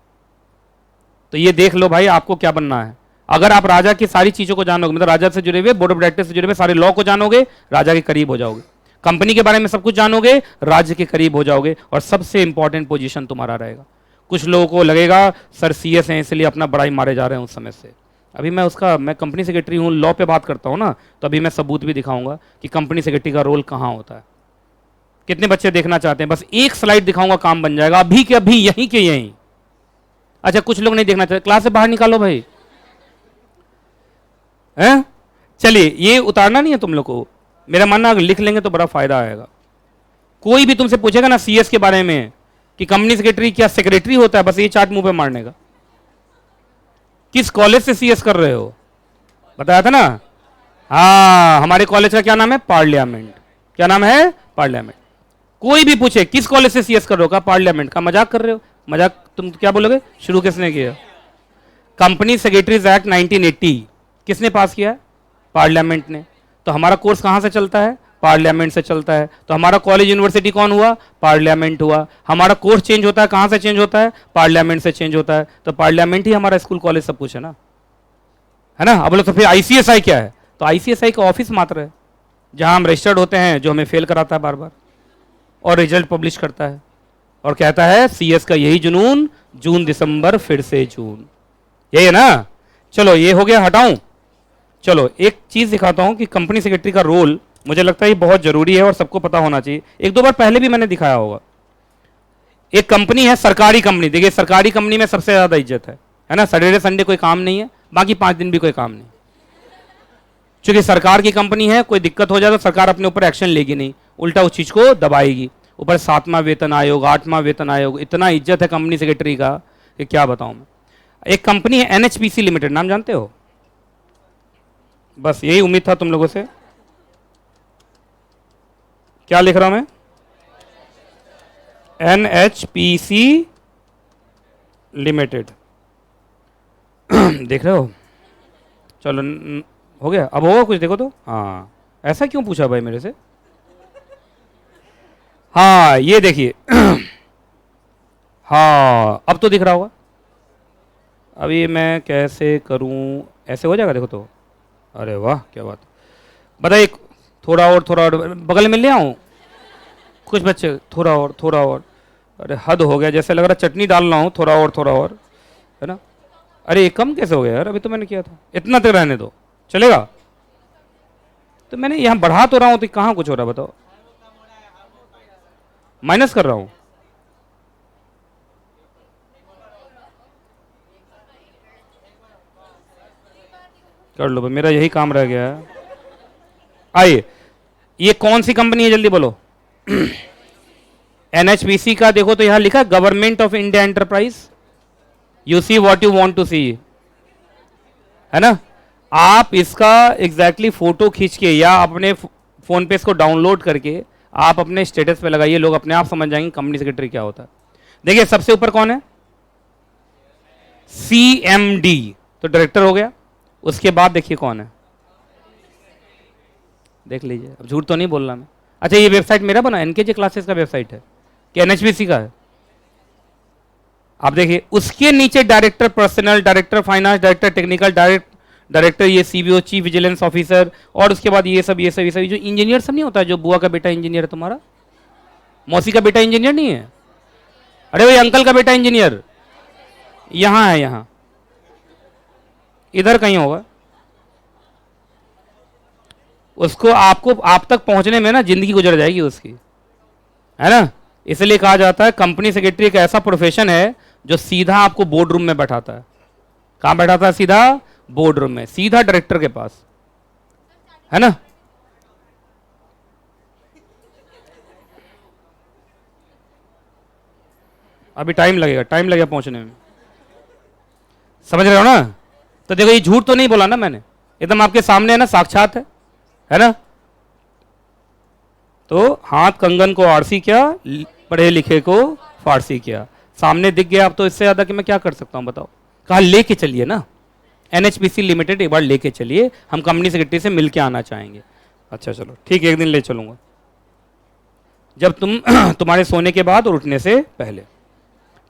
तो ये देख लो भाई आपको क्या बनना है। अगर आप राजा की सारी चीजों को जानोगे, मतलब राजा से जुड़े हुए, बोर्ड ऑफ डायरेक्टर से जुड़े हुए सारे लॉ को जानोगे, राजा के करीब हो जाओगे। कंपनी के बारे में सब कुछ जानोगे, राज्य के करीब हो जाओगे, और सबसे इंपॉर्टेंट पोजीशन तुम्हारा रहेगा। कुछ लोगों को लगेगा सर सीएस हैं इसलिए अपना बड़ाई मारे जा रहे हैं उस समय से। अभी मैं कंपनी सेक्रेटरी हूँ, लॉ पे बात करता हूँ ना, तो अभी मैं सबूत भी दिखाऊंगा कि कंपनी सेक्रेटरी का रोल कहाँ होता है। कितने बच्चे देखना चाहते हैं? बस एक स्लाइड दिखाऊंगा, काम बन जाएगा, अभी के अभी, यहीं के यहीं। अच्छा, कुछ लोग नहीं देखना चाहते, क्लास से बाहर निकालो भाई। हैं? चलिए, ये उतारना नहीं है तुम लोग को, मेरा मानना अगर लिख लेंगे तो बड़ा फायदा आएगा। कोई भी तुमसे पूछेगा ना सीएस के बारे में कि कंपनी सेक्रेटरी क्या सेक्रेटरी होता है, बस ये चार्ट मुंह पे मारने का। किस कॉलेज से सीएस कर रहे हो? बताया था ना। हाँ, हमारे कॉलेज का क्या नाम है? पार्लियामेंट। क्या नाम है? पार्लियामेंट। कोई भी पूछे किस कॉलेज से सीएस कर रहे हो, का पार्लियामेंट। का मजाक कर रहे हो? मजाक तुम क्या बोलोगे? शुरू किसने किया? कंपनी सेक्रेटरीज एक्ट 1980 किसने पास किया है? पार्लियामेंट ने। तो हमारा कोर्स कहां से चलता है? पार्लियामेंट से चलता है। तो हमारा कॉलेज यूनिवर्सिटी कौन हुआ? पार्लियामेंट हुआ। हमारा कोर्स चेंज होता है कहां से चेंज होता है? पार्लियामेंट से चेंज होता है। तो पार्लियामेंट ही हमारा स्कूल कॉलेज सब कुछ है ना, है ना। अब बोलो तो फिर आईसीएसआई क्या है? तो आईसीएसआई का ऑफिस मात्र है जहां हम रजिस्टर्ड होते हैं, जो हमें फेल कराता है बार बार और रिजल्ट पब्लिश करता है और कहता है सीएस का यही जुनून, जून दिसंबर फिर से जून, यही है ना। चलो ये हो गया, हटाऊं। चलो एक चीज दिखाता हूं कि कंपनी सेक्रेटरी का रोल मुझे लगता है ये बहुत जरूरी है और सबको पता होना चाहिए। एक दो बार पहले भी मैंने दिखाया होगा। एक कंपनी है, सरकारी कंपनी। देखिए सरकारी कंपनी में सबसे ज्यादा इज्जत है ना। सैटरडे संडे कोई काम नहीं है, बाकी 5 दिन भी कोई काम नहीं। चूंकि सरकार की कंपनी है, कोई दिक्कत हो जाए तो सरकार अपने ऊपर एक्शन लेगी नहीं, उल्टा उस चीज को दबाएगी। ऊपर 7वां वेतन आयोग, 8वां वेतन आयोग, इतना इज्जत है कंपनी सेक्रेटरी का कि क्या बताऊं मैं। एक कंपनी है एनएचपीसी लिमिटेड, नाम जानते हो? बस यही उम्मीद था तुम लोगों से। क्या लिख रहा हूं मैं? NHPC limited. देख रहे हो? चलो हो गया, अब होगा कुछ, देखो तो। हाँ, ऐसा क्यों पूछा भाई मेरे से? हाँ ये देखिए। हाँ अब तो दिख रहा होगा। अभी मैं कैसे करूं? ऐसे हो जाएगा, देखो तो। अरे वाह क्या बात। बताइए, थोड़ा और बगल में ले आऊं कुछ बच्चे, थोड़ा और। अरे हद हो गया, जैसे लग रहा चटनी डाल रहा हूं, थोड़ा और, है ना। अरे ये कम कैसे हो गया यार? अभी तो मैंने किया था। इतना तक रहने दो, चलेगा? तो मैंने यहां बढ़ा तो रहा हूं, तो कहां कुछ हो रहा है बताओ? माइनस कर रहा हूं। कर लो भाई, मेरा यही काम रह गया है। आइए, ये कौन सी कंपनी है जल्दी बोलो? एनएचपीसी का देखो तो यहां लिखा government of India enterprise. You see what you want to see, है ना। आप इसका एग्जैक्टली फोटो खींच के या अपने फोन पे इसको डाउनलोड करके आप अपने स्टेटस पे लगाइए, लोग अपने आप समझ जाएंगे कंपनी सेक्रेटरी क्या होता है। देखिए सबसे ऊपर कौन है? सीएमडी, तो डायरेक्टर हो गया। उसके बाद देखिए कौन है, देख लीजिए, अब झूठ तो नहीं बोलना मैं। अच्छा ये वेबसाइट मेरा बना, एनकेजे क्लासेस का वेबसाइट है कि एनएचपीसी का है? आप देखिए उसके नीचे director personnel, director finance, director technical, director ये सीबीओ, चीफ विजिलेंस ऑफिसर, और उसके बाद ये सब जो इंजीनियर सब नहीं होता है, जो बुआ का बेटा इंजीनियर है तुम्हारा, मौसी का बेटा इंजीनियर नहीं है, अरे भाई अंकल का बेटा इंजीनियर, यहां है, यहां इधर कहीं होगा। उसको आप तक पहुंचने में ना जिंदगी गुजर जाएगी उसकी, है ना। इसलिए कहा जाता है कंपनी सेक्रेटरी एक ऐसा प्रोफेशन है जो सीधा आपको बोर्ड रूम में बैठाता है। कहां बैठाता है? सीधा बोर्ड रूम में, सीधा डायरेक्टर के पास, है ना। अभी टाइम लगेगा पहुंचने में, समझ रहे हो ना। तो देखो ये झूठ तो नहीं बोला ना मैंने, एकदम आपके सामने है ना, साक्षात है ना। तो हाथ कंगन को आरसी क्या, पढ़े लिखे को फारसी क्या, सामने दिख गया। अब तो इससे ज्यादा कि मैं क्या कर सकता हूं बताओ। कहा लेके चलिए ना, एनएचपीसी लिमिटेड एक बार लेके चलिए, हम कंपनी सेक्रेटरी से मिल के आना चाहेंगे। अच्छा चलो ठीक है, एक दिन ले चलूंगा, जब तुम तुम्हारे सोने के बाद और उठने से पहले।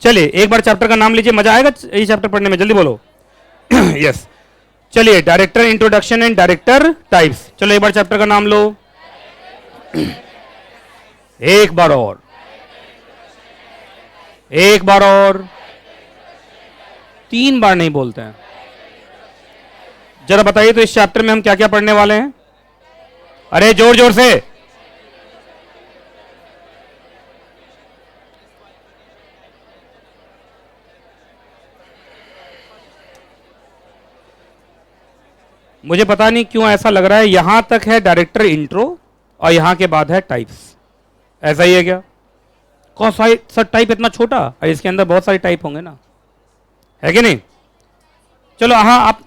चलिए एक बार चैप्टर का नाम लीजिए, मजा आएगा ये चैप्टर पढ़ने में, जल्दी बोलो। यस चलिए, director introduction and director types. चलो एक बार चैप्टर का नाम लो। एक बार और, एक बार और, 3 बार नहीं बोलते हैं। जरा बताइए तो इस चैप्टर में हम क्या क्या पढ़ने वाले हैं? अरे जोर जोर से। मुझे पता नहीं क्यों ऐसा लग रहा है यहां तक है डायरेक्टर इंट्रो और यहां के बाद है टाइप्स, ऐसा ही है क्या? कौन सा टाइप इतना छोटा? और इसके अंदर बहुत सारे टाइप होंगे ना, है कि नहीं? चलो हाँ, आप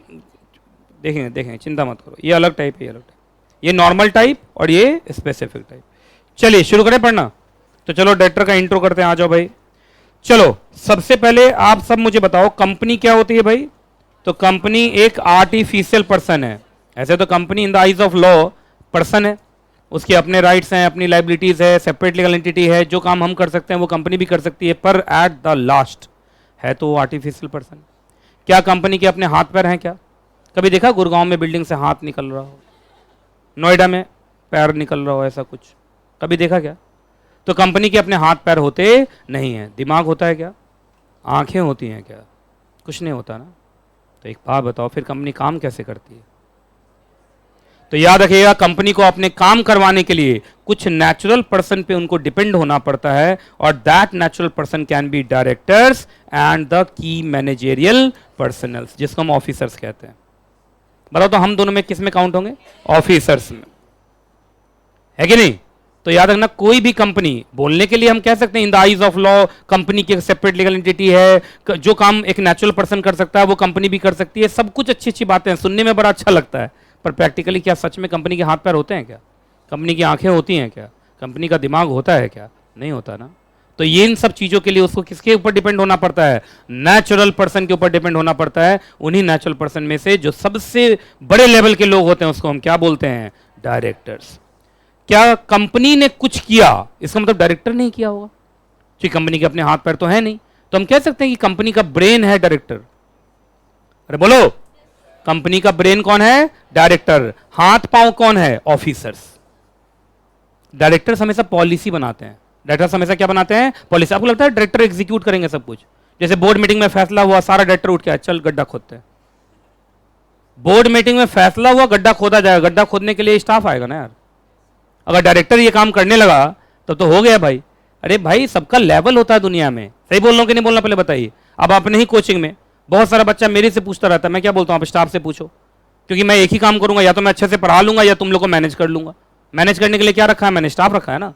देखेंगे देखेंगे, चिंता मत करो, ये अलग टाइप है, ये अलग टाइप, ये नॉर्मल टाइप और ये स्पेसिफिक टाइप। चलिए शुरू करें पढ़ना। तो चलो डायरेक्टर का इंट्रो करते हैं, आ जाओ भाई। चलो सबसे पहले आप सब मुझे बताओ कंपनी क्या होती है भाई? तो कंपनी एक आर्टिफिशियल पर्सन है। ऐसे तो company in the eyes of law person है, उसके अपने राइट्स हैं, अपनी लाइबिलिटीज है, सेपरेट लीगल एंटिटी है, जो काम हम कर सकते हैं वो कंपनी भी कर सकती है, पर एट द लास्ट है तो आर्टिफिशियल पर्सन। क्या कंपनी के अपने हाथ पैर हैं क्या? कभी देखा गुड़गांव में बिल्डिंग से हाथ निकल रहा हो, नोएडा में पैर निकल रहा हो, ऐसा कुछ कभी देखा क्या? तो कंपनी के अपने हाथ पैर होते नहीं है। दिमाग होता है क्या? आंखें होती हैं क्या? कुछ नहीं होता ना। तो एक बात बताओ, फिर कंपनी काम कैसे करती है? तो याद रखिएगा, कंपनी को अपने काम करवाने के लिए कुछ नेचुरल पर्सन पे उनको डिपेंड होना पड़ता है, और that natural person can be directors and the key managerial personnels, जिसको हम ऑफिसर्स कहते हैं। बताओ तो हम दोनों में किस में काउंट होंगे? ऑफिसर्स में, है कि नहीं? तो याद रखना, कोई भी कंपनी बोलने के लिए हम कह सकते हैं in the eyes of law company की सेपरेट लीगल एंटिटी है, जो काम एक नेचुरल पर्सन कर सकता है वो कंपनी भी कर सकती है। सब कुछ अच्छी अच्छी बातें हैं, सुनने में बड़ा अच्छा लगता है, पर प्रैक्टिकली क्या सच में कंपनी के हाथ पैर होते हैं क्या? कंपनी की आंखें होती हैं क्या? कंपनी का दिमाग होता है क्या? नहीं होता ना। तो ये इन सब चीजों के लिए उसको किसके ऊपर डिपेंड होना पड़ता है? नेचुरल पर्सन के ऊपर डिपेंड होना पड़ता है। उन्हीं नेचुरल पर्सन में से जो सबसे बड़े लेवल के लोग होते हैं उसको हम क्या बोलते हैं? डायरेक्टर्स। क्या कंपनी ने कुछ किया इसका मतलब डायरेक्टर नहीं किया होगा, क्योंकि कंपनी के अपने हाथ पैर तो है नहीं। तो हम कह सकते हैं कि कंपनी का ब्रेन है डायरेक्टर। अरे बोलो, कंपनी का ब्रेन कौन है? डायरेक्टर। हाथ पांव कौन है? ऑफिसर्स। डायरेक्टर्स हमेशा पॉलिसी बनाते हैं। डायरेक्टर्स हमेशा क्या बनाते हैं? पॉलिसी। आपको लगता है डायरेक्टर एग्जीक्यूट करेंगे सब कुछ? जैसे बोर्ड मीटिंग में फैसला हुआ, सारा डायरेक्टर उठ के चल गड्ढा खोदते हैं। बोर्ड मीटिंग में फैसला हुआ, गड्ढा खोदा जाएगा, गड्ढा खोदने के लिए स्टाफ आएगा ना यार। अगर डायरेक्टर ये काम करने लगा तब तो हो गया भाई। अरे भाई, सबका लेवल होता है दुनिया में। सही बोल रहा हूं कि नहीं बोलना पहले बताइए। अब अपने ही कोचिंग में बहुत सारा बच्चा मेरे से पूछता रहता है, मैं क्या बोलता हूं, आप स्टाफ से पूछो, क्योंकि मैं एक ही काम करूंगा, या तो मैं अच्छे से पढ़ा लूंगा या तुम लोग को मैनेज कर लूंगा। मैनेज करने के लिए क्या रखा है? मैंने स्टाफ रखा है ना।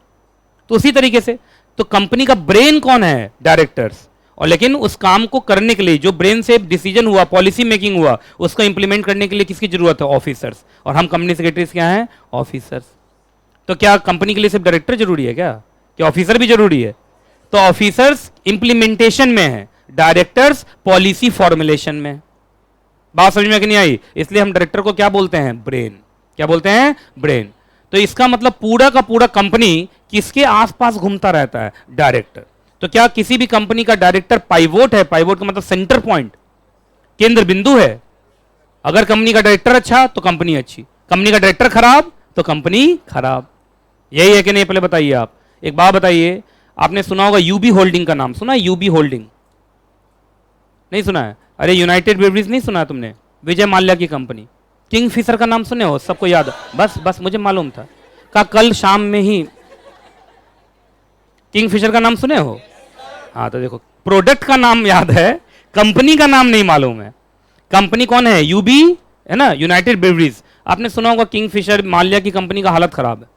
तो उसी तरीके से तो कंपनी का ब्रेन कौन है? डायरेक्टर्स। और लेकिन उस काम को करने के लिए जो ब्रेन से डिसीजन हुआ, पॉलिसी मेकिंग हुआ, उसको इंप्लीमेंट करने के लिए किसकी जरूरत है? ऑफिसर्स। और हम कंपनी सेक्रेटरीज क्या हैं? ऑफिसर्स। तो क्या कंपनी के लिए सिर्फ डायरेक्टर जरूरी है क्या? क्या ऑफिसर भी जरूरी है? तो ऑफिसर्स इंप्लीमेंटेशन में है, डायरेक्टर्स पॉलिसी फॉर्मुलेशन में। बात समझ में कि नहीं आई? इसलिए हम डायरेक्टर को क्या बोलते हैं? ब्रेन। क्या बोलते हैं? ब्रेन। तो इसका मतलब पूरा का पूरा कंपनी किसके आसपास घूमता रहता है? डायरेक्टर। तो क्या किसी भी कंपनी का डायरेक्टर पाइवोट है? पाइवोट का मतलब सेंटर पॉइंट, केंद्र बिंदु है। अगर कंपनी का डायरेक्टर अच्छा तो कंपनी अच्छी, कंपनी का डायरेक्टर खराब तो कंपनी खराब। यही है कि नहीं? पहले बताइए आप। एक बात बताइए, आपने सुना होगा यूबी होल्डिंग का नाम सुना है? यूबी होल्डिंग नहीं सुना है? अरे यूनाइटेड ब्रेवरीज नहीं सुना है तुमने? विजय माल्या की कंपनी। किंगफिशर का नाम सुने हो? सबको याद? बस मुझे मालूम था। का कल शाम में ही किंगफिशर का नाम सुने हो? हाँ, तो देखो, प्रोडक्ट का नाम याद है, कंपनी का नाम नहीं मालूम है। कंपनी कौन है? यूबी है ना, यूनाइटेड ब्रेवरीज। आपने सुना होगा किंगफिशर, माल्या की कंपनी का हालत खराब है।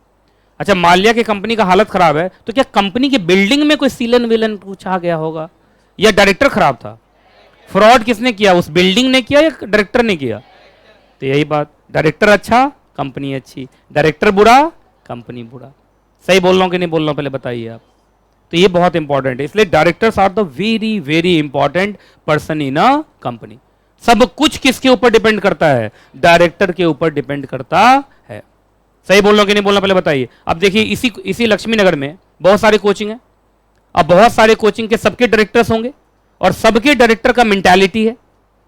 अच्छा, माल्या की कंपनी का हालत खराब है, तो क्या कंपनी की बिल्डिंग में कोई सीलन विलन कुछ आ गया होगा, या डायरेक्टर खराब था? फ्रॉड किसने किया? उस बिल्डिंग ने किया या डायरेक्टर ने किया? तो यही बात, डायरेक्टर अच्छा कंपनी अच्छी, डायरेक्टर बुरा कंपनी बुरा। सही बोल रहा हूं कि नहीं बोल रहा हूं? पहले बताइए आप। तो ये बहुत इंपॉर्टेंट है, इसलिए directors are the very very important person in a company. सब कुछ किसके ऊपर डिपेंड करता है? डायरेक्टर के ऊपर डिपेंड करता है। सही बोल रहा हूं कि नहीं बोल रहा, पहले बताइए। अब देखिए इसी लक्ष्मी नगर में बहुत सारे कोचिंग है। अब बहुत सारे कोचिंग के सबके डायरेक्टर्स होंगे और सबके डायरेक्टर का मेंटालिटी है,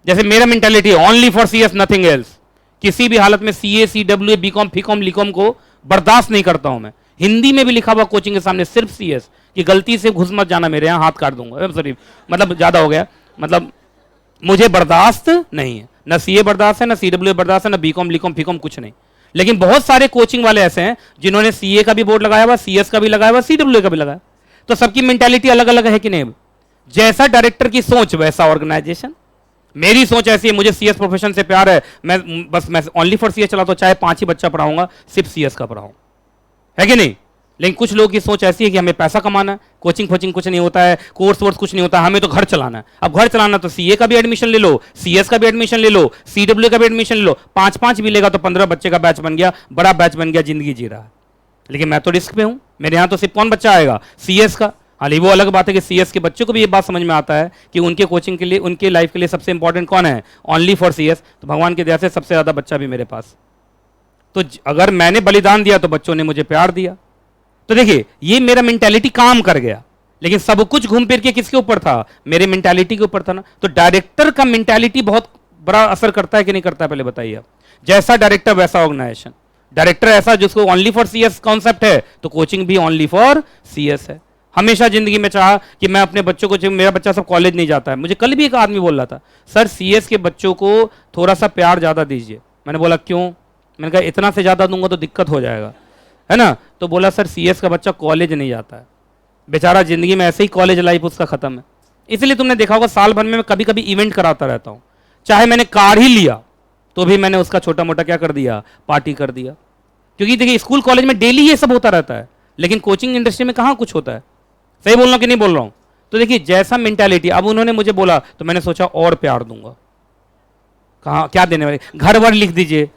जैसे मेरा मेंटालिटी है only for CS nothing else. किसी भी हालत में सीए सीडब्ल्यू बीकॉम फीकॉम लीकॉम को बर्दाश्त नहीं करता हूं मैं। हिंदी में भी लिखा हुआ कोचिंग के सामने सिर्फ सीएस, कि गलती से घुस मत जाना मेरे यहां, हाथ काट दूंगा। सॉरी, मतलब ज्यादा हो गया, मतलब मुझे बर्दाश्त नहीं है, ना सीए बर्दाश्त है, ना सीडब्ल्यू बर्दाश्त है, ना बीकॉम लीकॉम फीकॉम कुछ नहीं। लेकिन बहुत सारे कोचिंग वाले ऐसे हैं जिन्होंने सीए का भी बोर्ड लगाया हुआ, सीएस का भी लगाया हुआ, सीडब्ल्यू का भी लगाया। तो सबकी मेंटालिटी अलग अलग है कि नहीं? जैसा डायरेक्टर की सोच वैसा ऑर्गेनाइजेशन। मेरी सोच ऐसी है, मुझे सीएस प्रोफेशन से प्यार है, मैं ओनली फॉर सीएस चलाता हूं, चाहे 5 ही बच्चा पढ़ाऊंगा, सिर्फ सीएस का पढ़ाऊं, है कि नहीं? लेकिन कुछ लोगों की सोच ऐसी है कि हमें पैसा कमाना है, कोचिंग फोचिंग कुछ नहीं होता है, कोर्स वोर्स कुछ नहीं होता है, हमें तो घर चलाना है। अब घर चलाना तो सीए का भी एडमिशन ले लो, सीएस का भी एडमिशन ले लो, सीडब्ल्यू का भी एडमिशन ले लो, 5-5 भी लेगा तो 15 बच्चे का बैच बन गया, बड़ा बैच बन गया, जिंदगी जी रहा है। लेकिन मैं तो रिस्क पे हूं, मेरे यहां तो सिर्फ कौन बच्चा आएगा? सीएस का। हालांकि वो अलग बात है कि सीएस के बच्चों को भी ये बात समझ में आता है कि उनके कोचिंग के लिए, उनके लाइफ के लिए सबसे इंपॉर्टेंट कौन है? Only for CS. तो भगवान की दया से सबसे ज्यादा बच्चा भी मेरे पास। तो अगर मैंने बलिदान दिया तो बच्चों ने मुझे प्यार दिया। तो देखिए ये मेरा मेंटालिटी काम कर गया, लेकिन सब कुछ घूम फिर के किसके ऊपर था? मेरे मेंटालिटी के ऊपर था ना। तो डायरेक्टर का मेंटालिटी बहुत बड़ा असर करता है कि नहीं करता है, पहले बताइए आप। जैसा डायरेक्टर वैसा ऑर्गेनाइजेशन। डायरेक्टर ऐसा जिसको ओनली फॉर सीएस कॉन्सेप्ट है, तो कोचिंग भी ओनली फॉर सीएस है। हमेशा जिंदगी में चाहा कि मैं अपने बच्चों को, मेरा बच्चा सब कॉलेज नहीं जाता है। मुझे कल भी एक आदमी बोल रहा था, सर सीएस के बच्चों को थोड़ा सा प्यार ज्यादा दीजिए। मैंने बोला क्यों? मैंने कहा इतना से ज्यादा दूंगा तो दिक्कत हो जाएगा, है ना? तो बोला सर सीएस का बच्चा कॉलेज नहीं जाता है, बेचारा जिंदगी में ऐसे ही कॉलेज लाइफ उसका खत्म है। इसलिए तुमने देखा होगा साल भर में मैं कभी कभी इवेंट कराता रहता हूं। चाहे मैंने कार ही लिया तो भी मैंने उसका छोटा मोटा क्या कर दिया? पार्टी कर दिया। क्योंकि देखिए स्कूल कॉलेज में डेली ये सब होता रहता है, लेकिन कोचिंग इंडस्ट्री में कहां कुछ होता है। सही बोल रहा हूं कि नहीं बोल रहा हूं? तो देखिए जैसा मेंटालिटी, अब उन्होंने मुझे बोला तो मैंने सोचा और प्यार दूंगा। कहां क्या देने वाले? घर वर लिख दीजिए,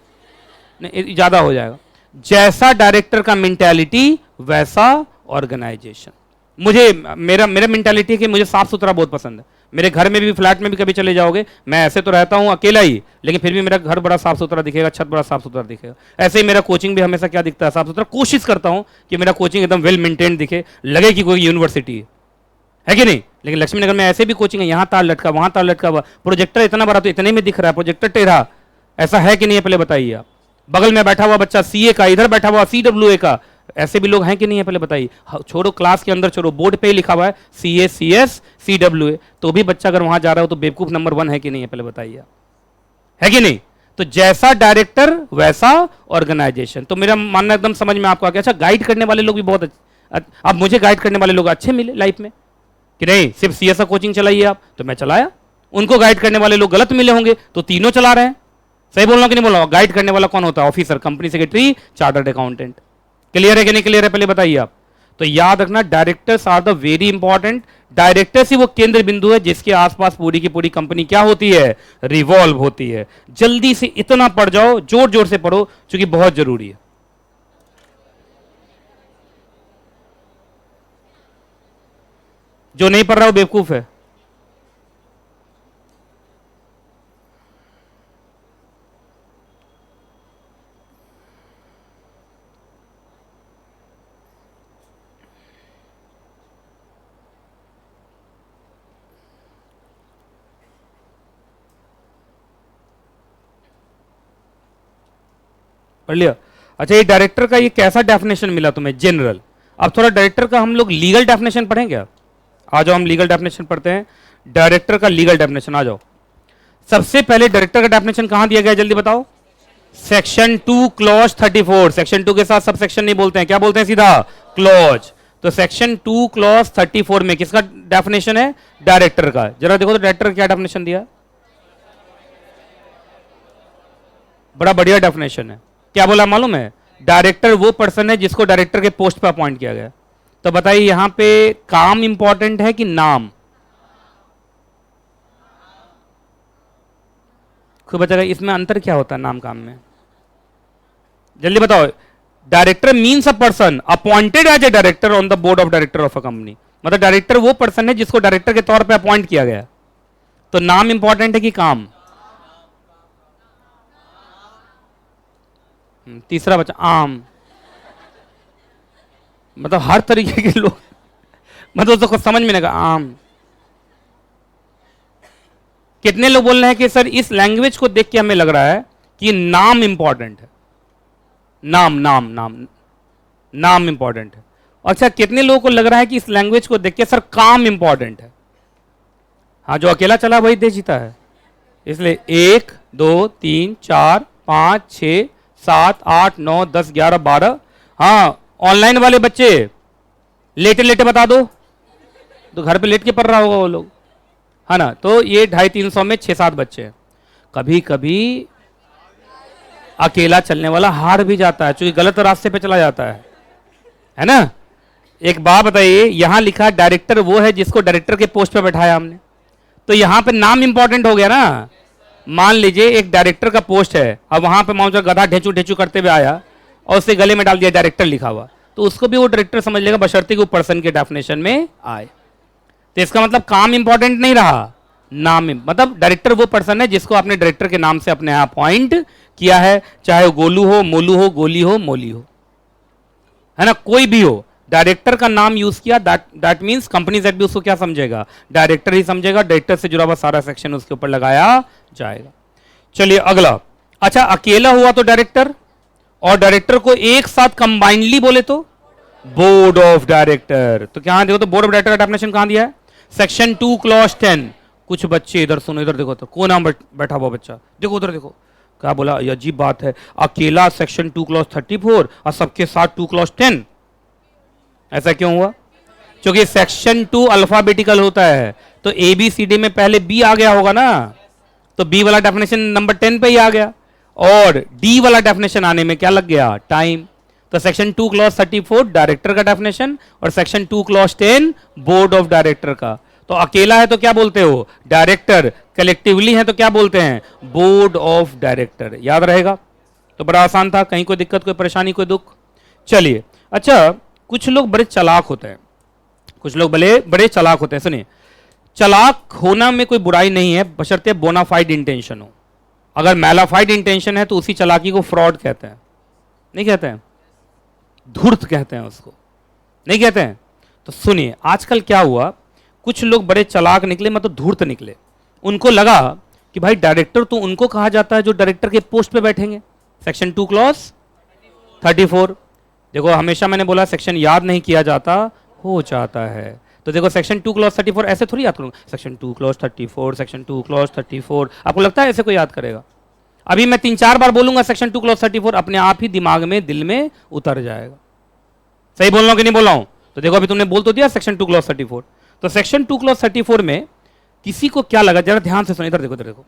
नहीं ज्यादा हो जाएगा। जैसा डायरेक्टर का मेंटालिटी वैसा ऑर्गेनाइजेशन। मुझे मेरा मेंटालिटी है कि मुझे साफ सुथरा बहुत पसंद है। मेरे घर में भी, फ्लैट में भी कभी चले जाओगे, मैं ऐसे तो रहता हूं अकेला ही, लेकिन फिर भी मेरा घर बड़ा साफ सुथरा दिखेगा, छत बड़ा साफ सुथरा दिखेगा। ऐसे ही मेरा कोचिंग भी हमेशा क्या दिखता है? साफ सुथरा। कोशिश करता हूं कि मेरा कोचिंग एकदम वेल मेंटेन दिखे, लगे कि कोई यूनिवर्सिटी है कि नहीं। लेकिन लक्ष्मी नगर में ऐसे भी कोचिंग है, यहां तार लटका, वहां तार लटका हुआ, प्रोजेक्टर इतना बड़ा तो इतने में दिख रहा है, प्रोजेक्टर टेढ़ा। ऐसा है कि नहीं है? पहले बताइए आप। बगल में बैठा हुआ बच्चा सीए का, इधर बैठा हुआ सीडब्ल्यूए का, ऐसे भी लोग हैं कि नहीं है? पहले बताइए। छोड़ो क्लास के अंदर, छोड़ो बोर्ड पे ही लिखा हुआ है सीए सीएस सीडब्ल्यूए, तो भी बच्चा अगर वहां जा रहा हो तो बेवकूफ नंबर 1 है कि नहीं है? पहले बताइए, है कि नहीं? तो जैसा डायरेक्टर वैसा ऑर्गेनाइजेशन। तो मेरा मानना एकदम समझ में आपको आ गया। अच्छा, गाइड करने वाले लोग भी बहुत अब मुझे गाइड करने वाले लोग अच्छे मिले लाइफ में कि नहीं सिर्फ सीएस का कोचिंग चलाइए आप, तो मैं चलाया। उनको गाइड करने वाले लोग गलत मिले होंगे तो तीनों चला रहे हैं। सही बोल रहा हूं कि नहीं बोल रहा हूं? गाइड करने वाला कौन होता है? Officer, company secretary, chartered accountant. Clear है कि नहीं क्लियर है? पहले बताइए आप। तो याद रखना directors are the very important. डायरेक्टर्स ही वो केंद्र बिंदु है जिसके आसपास पूरी की पूरी कंपनी क्या होती है? रिवॉल्व होती है। जल्दी से इतना पढ़ जाओ, जोर जोर से पढ़ो, क्योंकि बहुत जरूरी है। जो नहीं पढ़ रहा हो बेवकूफ है। पढ़ लिया? अच्छा, ये डायरेक्टर का ये कैसा डेफिनेशन मिला तुम्हें? जनरल। अब थोड़ा डायरेक्टर का हम लोग लीगल डेफिनेशन पढ़ेंगे। आ जाओ हम लीगल डेफिनेशन पढ़ते हैं। डायरेक्टर का लीगल डेफिनेशन आ जाओ। सबसे पहले डायरेक्टर का डेफिनेशन कहां दिया गया जल्दी बताओ? Section 2 clause 34। सेक्शन 2 के साथ सब सेक्शन नहीं बोलते हैं, क्या बोलते हैं? सीधा क्लॉज। तो सेक्शन 2 क्लॉज 34 में किसका डेफिनेशन है? डायरेक्टर का। जरा देखो तो डायरेक्टर क्या डेफिनेशन दिया। बड़ा बढ़िया डेफिनेशन है। क्या बोला मालूम है? डायरेक्टर वो पर्सन है जिसको डायरेक्टर के पोस्ट पर अपॉइंट किया गया। तो बताइए यहां पे काम इंपॉर्टेंट है कि नाम? खूब बचा, इसमें अंतर क्या होता है नाम काम में? जल्दी बताओ। Director means a person appointed as a director on the board of director of a company. मतलब डायरेक्टर वो पर्सन है जिसको डायरेक्टर के तौर पे अपॉइंट किया गया। तो नाम इंपॉर्टेंट है कि काम? तीसरा बच्चा आम, मतलब हर तरीके के लोग, मतलब उसको समझ में नहीं आएगा आम। कितने लोग बोल रहे हैं कि सर इस लैंग्वेज को देख के हमें लग रहा है कि नाम इंपॉर्टेंट है, नाम नाम नाम नाम इंपॉर्टेंट है। अच्छा, कितने लोगों को लग रहा है कि इस लैंग्वेज को देख के सर काम इंपॉर्टेंट है? हाँ, जो अकेला चला वही देश जीता है। इसलिए 1 2 3 4 5 6 7 8 9 10 11 12। हाँ, ऑनलाइन वाले बच्चे लेटे लेटे बता दो, तो घर पे लेट के पढ़ रहा होगा वो लोग, है ना। तो ये 250-300 में 6-7 बच्चे हैं। कभी कभी अकेला चलने वाला हार भी जाता है, क्योंकि गलत रास्ते पे चला जाता है ना। एक बात बताइए, यहां लिखा डायरेक्टर वो है जिसको डायरेक्टर के पोस्ट पे बैठाया हमने, तो यहां पे नाम इंपॉर्टेंट हो गया ना। मान लीजिए एक डायरेक्टर का पोस्ट है, अब वहां पे मान लो गधा ढेचू ढेचू करते हुए आया और उसके गले में डाल दिया डायरेक्टर लिखा हुआ, तो उसको भी वो डायरेक्टर समझ लेगा, बशर्ते कि वो पर्सन के डेफिनेशन में आए। तो इसका मतलब काम इंपॉर्टेंट नहीं रहा, नाम। मतलब डायरेक्टर वो पर्सन है जिसको आपने डायरेक्टर के नाम से अपने यहां अपॉइंट किया है, चाहे वो गोलू हो, मोलू हो, गोली हो, मोली हो, है ना, कोई भी हो। डायरेक्टर का नाम यूज किया, दैट मींस कंपनी जेड भी उसको क्या समझेगा? डायरेक्टर ही समझेगा। डायरेक्टर से जुड़ा हुआ सारा सेक्शन उसके ऊपर लगाया जाएगा। चलिए अगला। अच्छा, अकेला हुआ तो डायरेक्टर, और डायरेक्टर को एक साथ कंबाइंडली बोले तो बोर्ड ऑफ डायरेक्टर। तो क्या देखो, तो बोर्ड ऑफ डायरेक्टर का डेफिनेशन कहां दिया है? Section 2 clause 10। कुछ बच्चे इधर सुनो, इधर देखो, तो कौन नाम बैठा हुआ बच्चा, देखो उधर देखो, क्या बोला? ये अजीब बात है, अकेला सेक्शन 2 क्लॉज 34 और सबके साथ 2 क्लॉज 10। ऐसा क्यों हुआ? क्योंकि सेक्शन 2 अल्फाबेटिकल होता है, तो ABCD में पहले B आ गया होगा ना, तो B वाला डेफिनेशन नंबर 10 पे ही आ गया, और D वाला डेफिनेशन आने में क्या लग गया? टाइम। तो सेक्शन 2 क्लॉज 34 डायरेक्टर का डेफिनेशन, और section 2 clause 10 board of director का। तो अकेला है तो क्या बोलते हो? डायरेक्टर। कलेक्टिवली है तो क्या बोलते हैं? Board of director. याद रहेगा? तो बड़ा आसान था, कहीं कोई दिक्कत, कोई परेशानी, कोई दुख? चलिए, अच्छा, कुछ लोग बड़े चालाक होते हैं, कुछ लोग बड़े चालाक होते हैं। सुनिए, चालाक होना में कोई बुराई नहीं है, बशर्ते बोनाफाइड इंटेंशन हो। अगर मैलाफाइड इंटेंशन है तो उसी चालाकी को फ्रॉड कहते हैं, नहीं कहते हैं? धूर्त कहते हैं उसको, नहीं कहते हैं? तो सुनिए, आजकल क्या हुआ, कुछ लोग बड़े चालाक निकले, मतलब धूर्त निकले। उनको लगा कि भाई डायरेक्टर तो उनको कहा जाता है जो डायरेक्टर के पोस्ट पे बैठेंगे, सेक्शन 2 क्लॉज 34। देखो, हमेशा मैंने बोला सेक्शन याद नहीं किया जाता, हो जाता है। तो देखो, सेक्शन 2 क्लॉज 34 ऐसे थोड़ी याद करूंगा, सेक्शन 2 क्लॉज 34, सेक्शन 2 क्लॉज 34। आपको लगता है ऐसे कोई याद करेगा? अभी मैं 3-4 बार बोलूंगा सेक्शन 2 क्लॉज 34, अपने आप ही दिमाग में, दिल में उतर जाएगा। सही बोल रहा हूं कि नहीं बोल रहा हूं? तो देखो, अभी तुमने बोल तो दिया सेक्शन 2 क्लॉज 34। तो सेक्शन 2 क्लॉज 34 में किसी को क्या लगा, जरा ध्यान से सुनो, इधर देखो, इधर देखो।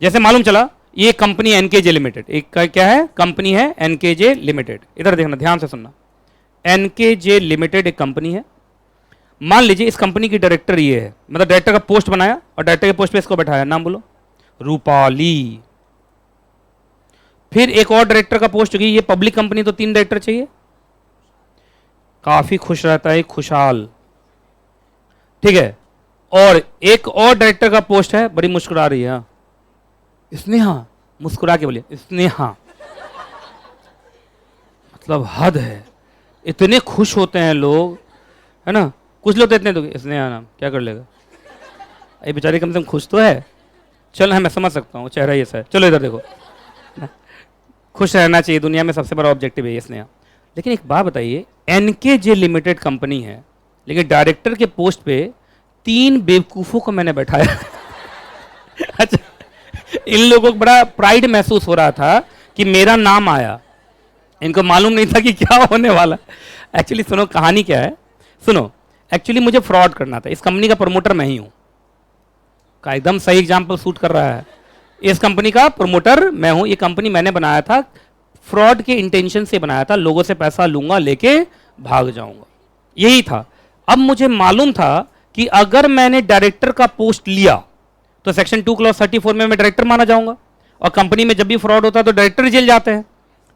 जैसे मालूम चला ये कंपनी एनकेजे लिमिटेड, एक क्या है? कंपनी है एनकेजे लिमिटेड। इधर देखना, ध्यान से सुनना। एनकेजे लिमिटेड एक कंपनी है। मान लीजिए इस कंपनी की डायरेक्टर ये है, मतलब डायरेक्टर का पोस्ट बनाया और डायरेक्टर के पोस्ट पे इसको बैठाया। नाम बोलो, रूपाली। फिर एक और डायरेक्टर का पोस्ट, क्योंकि ये पब्लिक कंपनी तो 3 डायरेक्टर चाहिए। काफी खुश रहता है, खुशहाल, ठीक है। और एक और डायरेक्टर का पोस्ट है, बड़ी मुस्कुरा रही है, स्नेहा, मुस्कुरा के बोलिए स्नेहा, मतलब हद है, इतने खुश होते हैं लोग, है ना। कुछ लोग तो इतने तो स्नेहा नाम क्या कर लेगा, ये बेचारे कम से कम खुश तो है। चलो, मैं समझ सकता हूँ, चेहरा ये सा है। चलो इधर देखो, खुश रहना चाहिए, दुनिया में सबसे बड़ा ऑब्जेक्टिव है ये स्नेहा। लेकिन एक बात बताइए, एनकेजे लिमिटेड कंपनी है, लेकिन डायरेक्टर के पोस्ट पे 3 बेवकूफों को मैंने बैठाया। अच्छा, इन लोगों को बड़ा प्राइड महसूस हो रहा था कि मेरा नाम आया, इनको मालूम नहीं था कि क्या होने वाला। एक्चुअली सुनो, कहानी क्या है, सुनो। एक्चुअली मुझे फ्रॉड करना था, इस कंपनी का प्रमोटर मैं ही हूं। का एकदम सही एग्जाम्पल सूट कर रहा है। इस कंपनी का प्रमोटर मैं हूं। ये कंपनी मैंने बनाया था, फ्रॉड के इंटेंशन से बनाया था, लोगों से पैसा लूंगा, लेके भाग जाऊंगा, यही था। अब मुझे मालूम था कि अगर मैंने डायरेक्टर का पोस्ट लिया तो सेक्शन 2 क्लॉज 34 में मैं डायरेक्टर माना जाऊंगा, और कंपनी में जब भी फ्रॉड होता है तो डायरेक्टर जेल जाते हैं।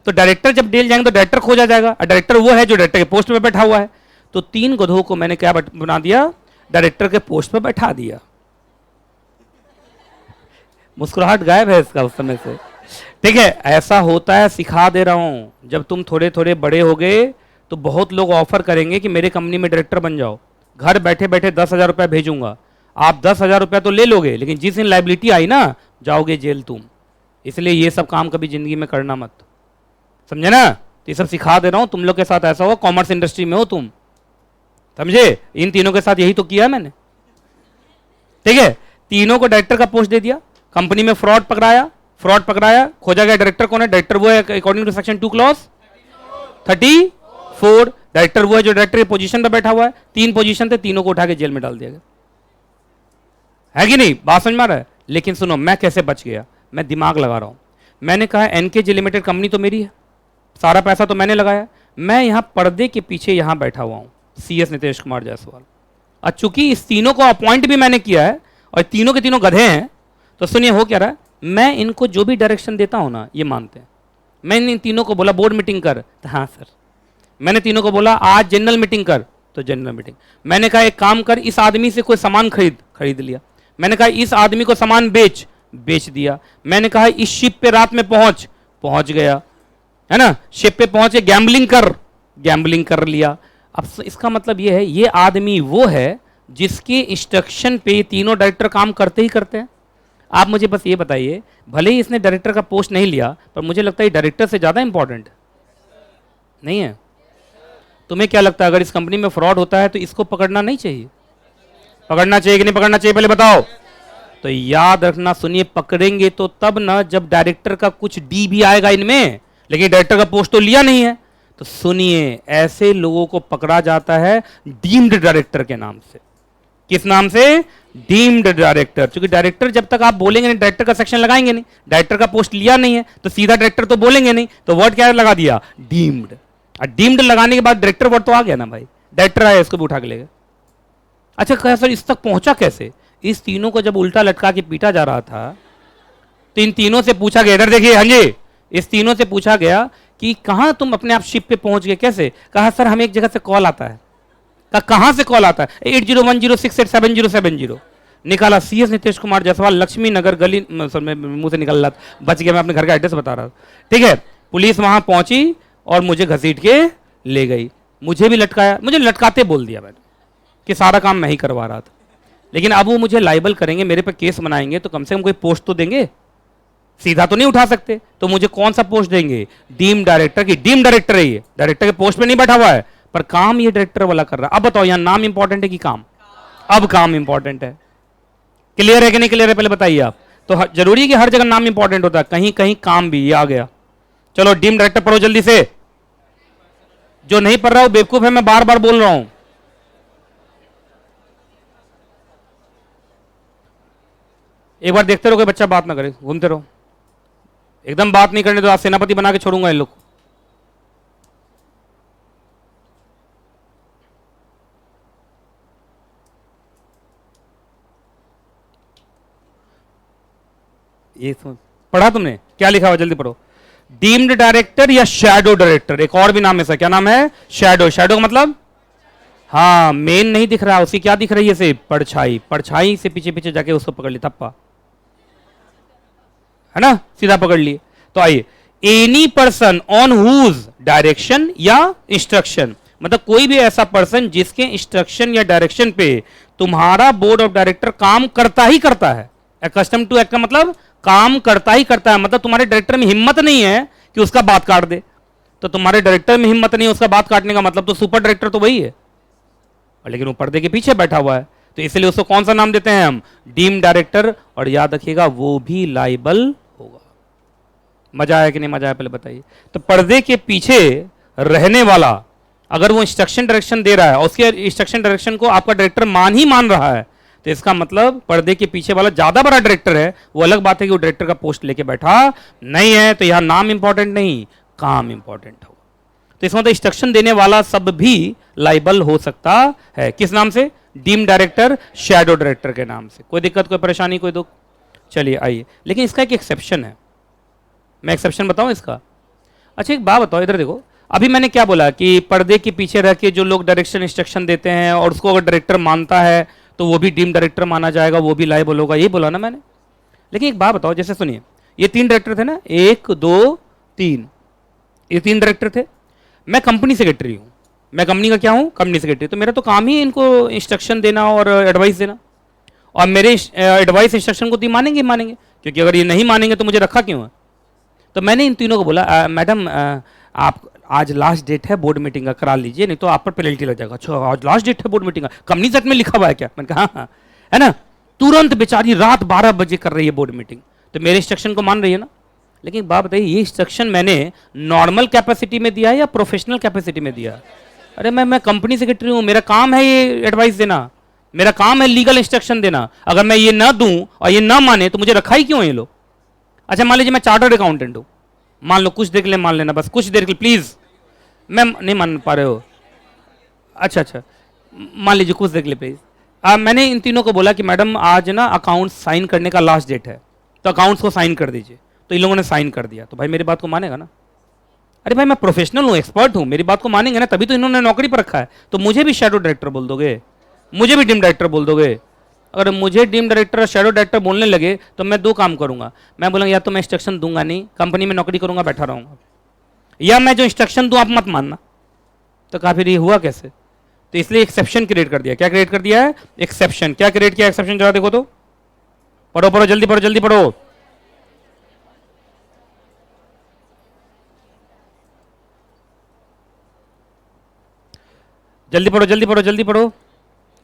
तो डायरेक्टर जब जेल जाएंगे तो डायरेक्टर खोजा जाएगा, और डायरेक्टर वो है जो डायरेक्टर के पोस्ट पे बैठा हुआ है। तो 3 गधों को मैंने क्या बना दिया, डायरेक्टर के पोस्ट पर बैठा दिया। मुस्कुराहट गायब है इसका उस समय से। ठीक है, ऐसा होता है, सिखा दे रहा हूं। जब तुम थोड़े थोड़े बड़े हो गए तो बहुत लोग ऑफर करेंगे कि मेरे कंपनी में डायरेक्टर बन जाओ, घर बैठे बैठे 10,000 रुपया भेजूंगा। आप 10,000 रुपया तो ले लोगे, लेकिन जिस दिन लाइबिलिटी आई ना, जाओगे जेल तुम। इसलिए ये सब काम कभी जिंदगी में करना मत, समझे ना। तो ये सब सिखा दे रहा हूं, तुम लोग के साथ ऐसा हो, कॉमर्स इंडस्ट्री में हो तुम, समझे। इन तीनों के साथ यही तो किया मैंने। ठीक है, तीनों को डायरेक्टर का पोस्ट दे दिया, कंपनी में फ्रॉड पकड़ाया, खोजा गया डायरेक्टर कौन है। डायरेक्टर वो है according to section 2 clause 34। Director वो है जो डायरेक्टर की पोजीशन पर बैठा हुआ है। 3 पोजीशन थे, तीनों को उठा के जेल में डाल दिया गया, है कि नहीं। बात समझ में आ रहा है। लेकिन सुनो, मैं कैसे बच गया, मैं दिमाग लगा रहा हूं। मैंने कहा एनकेजी लिमिटेड कंपनी तो मेरी है, सारा पैसा तो मैंने लगाया, मैं यहां पर्दे के पीछे यहां बैठा हुआ हूं, CS नितेश कुमार जायसवाल। और चूंकि इस तीनों को अपॉइंट भी मैंने किया है और तीनों के तीनों गधे हैं, तो सुनिए हो क्या रहा है। मैं इनको जो भी डायरेक्शन देता हूं ना, ये मानते हैं। मैंने इन तीनों को बोला बोर्ड मीटिंग कर, तो हाँ सर। मैंने तीनों को बोला आज जनरल मीटिंग कर, तो जनरल मीटिंग। मैंने कहा एक काम कर, इस आदमी से कोई सामान खरीद लिया। मैंने कहा इस आदमी को सामान बेच दिया। मैंने कहा इस शिप पे रात में पहुंच गया, है ना, शिप पे पहुंच के गैम्बलिंग कर लिया। अब इसका मतलब ये है, ये आदमी वो है जिसके इंस्ट्रक्शन पे तीनों डायरेक्टर काम करते ही करते हैं। आप मुझे बस ये बताइए, भले ही इसने डायरेक्टर का पोस्ट नहीं लिया, पर मुझे लगता है डायरेक्टर से ज्यादा इंपॉर्टेंट नहीं है। तुम्हें क्या लगता है, अगर इस कंपनी में फ्रॉड होता है तो इसको पकड़ना नहीं चाहिए? पकड़ना चाहिए कि नहीं पकड़ना चाहिए, पहले बताओ। तो याद रखना, सुनिए, पकड़ेंगे तो तब ना जब डायरेक्टर का कुछ डी भी आएगा इनमें, लेकिन डायरेक्टर का पोस्ट तो लिया नहीं है। तो सुनिए, ऐसे लोगों को पकड़ा जाता है डीम्ड डायरेक्टर के नाम से। किस नाम से? Deemed director. क्योंकि डायरेक्टर जब तक आप बोलेंगे नहीं, डायरेक्टर का सेक्शन लगाएंगे नहीं, डायरेक्टर का पोस्ट लिया नहीं है, तो सीधा डायरेक्टर तो बोलेंगे नहीं, तो वर्ड क्या लगा दिया? डीम्ड। और डीम्ड लगाने के बाद डायरेक्टर वर्ड तो आ गया ना भाई, डायरेक्टर आया, इसको भी उठा के लेगा। अच्छा कहा सर इस तक पहुंचा कैसे? इस तीनों को जब उल्टा लटका के पीटा जा रहा था, तो इन तीनों से पूछा गया, इधर देखिए, हाँ जी, इस तीनों से पूछा गया कि कहां तुम अपने आप शिप पे पहुंच गए, कैसे? कहा सर हमें एक जगह से कॉल आता है। कहा कहां से कॉल आता है? 8010687070। निकाला CS नितेश कुमार जायसवाल, लक्ष्मी नगर गली, मुंह से निकल रहा था, बच गया, मैं अपने घर का एड्रेस बता रहा था। ठीक है, पुलिस वहां पहुंची और मुझे घसीट के ले गई, मुझे भी लटकाया, मुझे लटकाते बोल दिया मैंने कि सारा काम मैं ही करवा रहा था। लेकिन अब वो मुझे लाइबल करेंगे, मेरे पे केस बनाएंगे, तो कम से कम कोई पोस्ट तो देंगे, सीधा तो नहीं उठा सकते। तो मुझे कौन सा पोस्ट देंगे? डीम डायरेक्टर की। डीम डायरेक्टर है ये, डायरेक्टर के पोस्ट पे नहीं बैठा हुआ है, पर काम ये डायरेक्टर वाला कर रहा है। अब बताओ यहां नाम इंपॉर्टेंट है कि काम? अब काम इंपॉर्टेंट है। क्लियर है कि नहीं क्लियर है, पहले बताइए आप। तो जरूरी है कि हर जगह नाम इंपॉर्टेंट होता है, कहीं कहीं काम भी। ये आ गया, चलो डीम डायरेक्टर पढ़ो जल्दी से। जो नहीं पढ़ रहा हो बेवकूफ है, मैं बार बार बोल रहा हूं। एक बार देखते रहो, कोई बच्चा बात ना करे, घूमते रहो, एकदम बात नहीं करने दो, आज सेनापति बना के छोड़ूंगा इन लोग को। ये पढ़ा तुमने? क्या लिखा हुआ, जल्दी पढ़ो। डीम्ड डायरेक्टर या शैडो डायरेक्टर, एक और भी नाम है सर, क्या नाम है? शैडो। शैडो का मतलब? हाँ, मेन नहीं दिख रहा, उसी क्या दिख रही है से? परछाई। परछाई से पीछे पीछे जाके उसको पकड़ ली, थप्पा, है ना, सीधा पकड़ लिए। तो आइए, any person on whose direction या इंस्ट्रक्शन, मतलब कोई भी ऐसा पर्सन जिसके इंस्ट्रक्शन या डायरेक्शन पे तुम्हारा बोर्ड ऑफ डायरेक्टर काम करता ही करता है। अकस्टम टू एक्ट का मतलब काम करता ही करता है, मतलब तुम्हारे डायरेक्टर में हिम्मत नहीं है कि उसका बात काट दे। तो तुम्हारे डायरेक्टर में हिम्मत नहीं है उसका बात काटने का, मतलब तो सुपर डायरेक्टर तो वही है, लेकिन वो पर्दे के पीछे बैठा हुआ है। तो इसलिए उसको कौन सा नाम देते हैं हम? Deemed director. और याद रखिएगा वो भी लाइबल होगा। मजा आया कि नहीं मजा आया, पहले बताइए। तो पर्दे के पीछे रहने वाला अगर वो इंस्ट्रक्शन डायरेक्शन दे रहा है और उसके इंस्ट्रक्शन डायरेक्शन को आपका डायरेक्टर मान रहा है, तो इसका मतलब पर्दे के पीछे वाला ज्यादा बड़ा डायरेक्टर है। वो अलग बात है कि वो डायरेक्टर का पोस्ट लेके बैठा नहीं है, तो यहां नाम इंपॉर्टेंट नहीं, काम इंपॉर्टेंट होगा। तो इसका मतलब इंस्ट्रक्शन देने वाला सब भी लाइबल हो सकता है। किस नाम से? डीम डायरेक्टर, शैडो डायरेक्टर के नाम से। कोई दिक्कत, कोई परेशानी, कोई दुख? चलिए आइए, लेकिन इसका एक एक्सेप्शन है। मैं एक्सेप्शन बताऊं इसका? अच्छा एक बात बताओ, इधर देखो, अभी मैंने क्या बोला कि पर्दे के पीछे रह के जो लोग डायरेक्शन इंस्ट्रक्शन देते हैं और उसको अगर डायरेक्टर मानता है तो वो भी डीम डायरेक्टर माना जाएगा, वो भी लायबल होगा, यही बोला ना मैंने। लेकिन एक बात बताओ, जैसे सुनिए, ये 3 डायरेक्टर थे ना, 1 2 3, ये 3 डायरेक्टर थे। मैं कंपनी सेक्रेटरी हूं, मैं कंपनी का क्या हूं, कंपनी सेक्रेटरी। तो मेरा तो काम ही इनको इंस्ट्रक्शन देना और एडवाइस देना, और मेरे एडवाइस इंस्ट्रक्शन को तो मानेंगे ही मानेंगे, क्योंकि अगर ये नहीं मानेंगे तो मुझे रखा क्यों है। तो मैंने इन तीनों को बोला, मैडम आप आज लास्ट डेट है बोर्ड मीटिंग का, करा लीजिए, नहीं तो आप पर पेनल्टी लग जाएगा। अच्छा आज लास्ट डेट है बोर्ड मीटिंग का, कंपनी सेट में लिखा हुआ है क्या? मैंने कहा हाँ हाँ, है ना। तुरंत बेचारी रात 12 बजे कर रही है बोर्ड मीटिंग, तो मेरे इंस्ट्रक्शन को मान रही है ना। लेकिन एक बात बताइए, ये इंस्ट्रक्शन मैंने नॉर्मल कैपेसिटी में दिया है या प्रोफेशनल कैपेसिटी में दिया? अरे मैं कंपनी सेक्रेटरी हूँ, मेरा काम है ये एडवाइस देना, मेरा काम है लीगल इंस्ट्रक्शन देना। अगर मैं ये ना दूं और ये ना माने तो मुझे रखा ही क्यों है ये लोग? अच्छा मान लीजिए मैं चार्टर्ड अकाउंटेंट हूं, मान लो, कुछ देर के लिए मान लेना, बस कुछ देर के लिए प्लीज, मैं नहीं मान पा रहे हो, अच्छा मान लीजिए कुछ देर के लिए प्लीज। मैंने इन तीनों को बोला कि मैडम आज ना अकाउंट साइन करने का लास्ट डेट है, तो अकाउंट्स को साइन कर दीजिए। तो इन लोगों ने साइन कर दिया, तो भाई मेरी बात को मानेगा ना? अरे भाई मैं प्रोफेशनल हूँ, एक्सपर्ट हूँ, मेरी बात को मानेंगे ना, तभी तो इन्होंने नौकरी पर रखा है। तो मुझे भी शैडो डायरेक्टर बोल दोगे, मुझे भी डीम डायरेक्टर बोल दोगे? अगर मुझे डीम डायरेक्टर और शैडो डायरेक्टर बोलने लगे तो मैं 2 काम करूंगा। मैं बोलूँगा या तो मैं इंस्ट्रक्शन दूंगा नहीं, कंपनी में नौकरी करूंगा, बैठा रहूंगा, या मैं जो इंस्ट्रक्शन दूं आप मत मानना। तो कहा फिर ये हुआ कैसे? तो इसलिए एक्सेप्शन क्रिएट कर दिया। क्या क्रिएट कर दिया है? एक्सेप्शन। क्या क्रिएट किया एक्सेप्शन? जरा देखो तो, पढ़ो पढ़ो, जल्दी पढ़ो, जल्दी पढ़ो। जल्दी पढ़ो, जल्दी पढ़ो, जल्दी पढ़ो।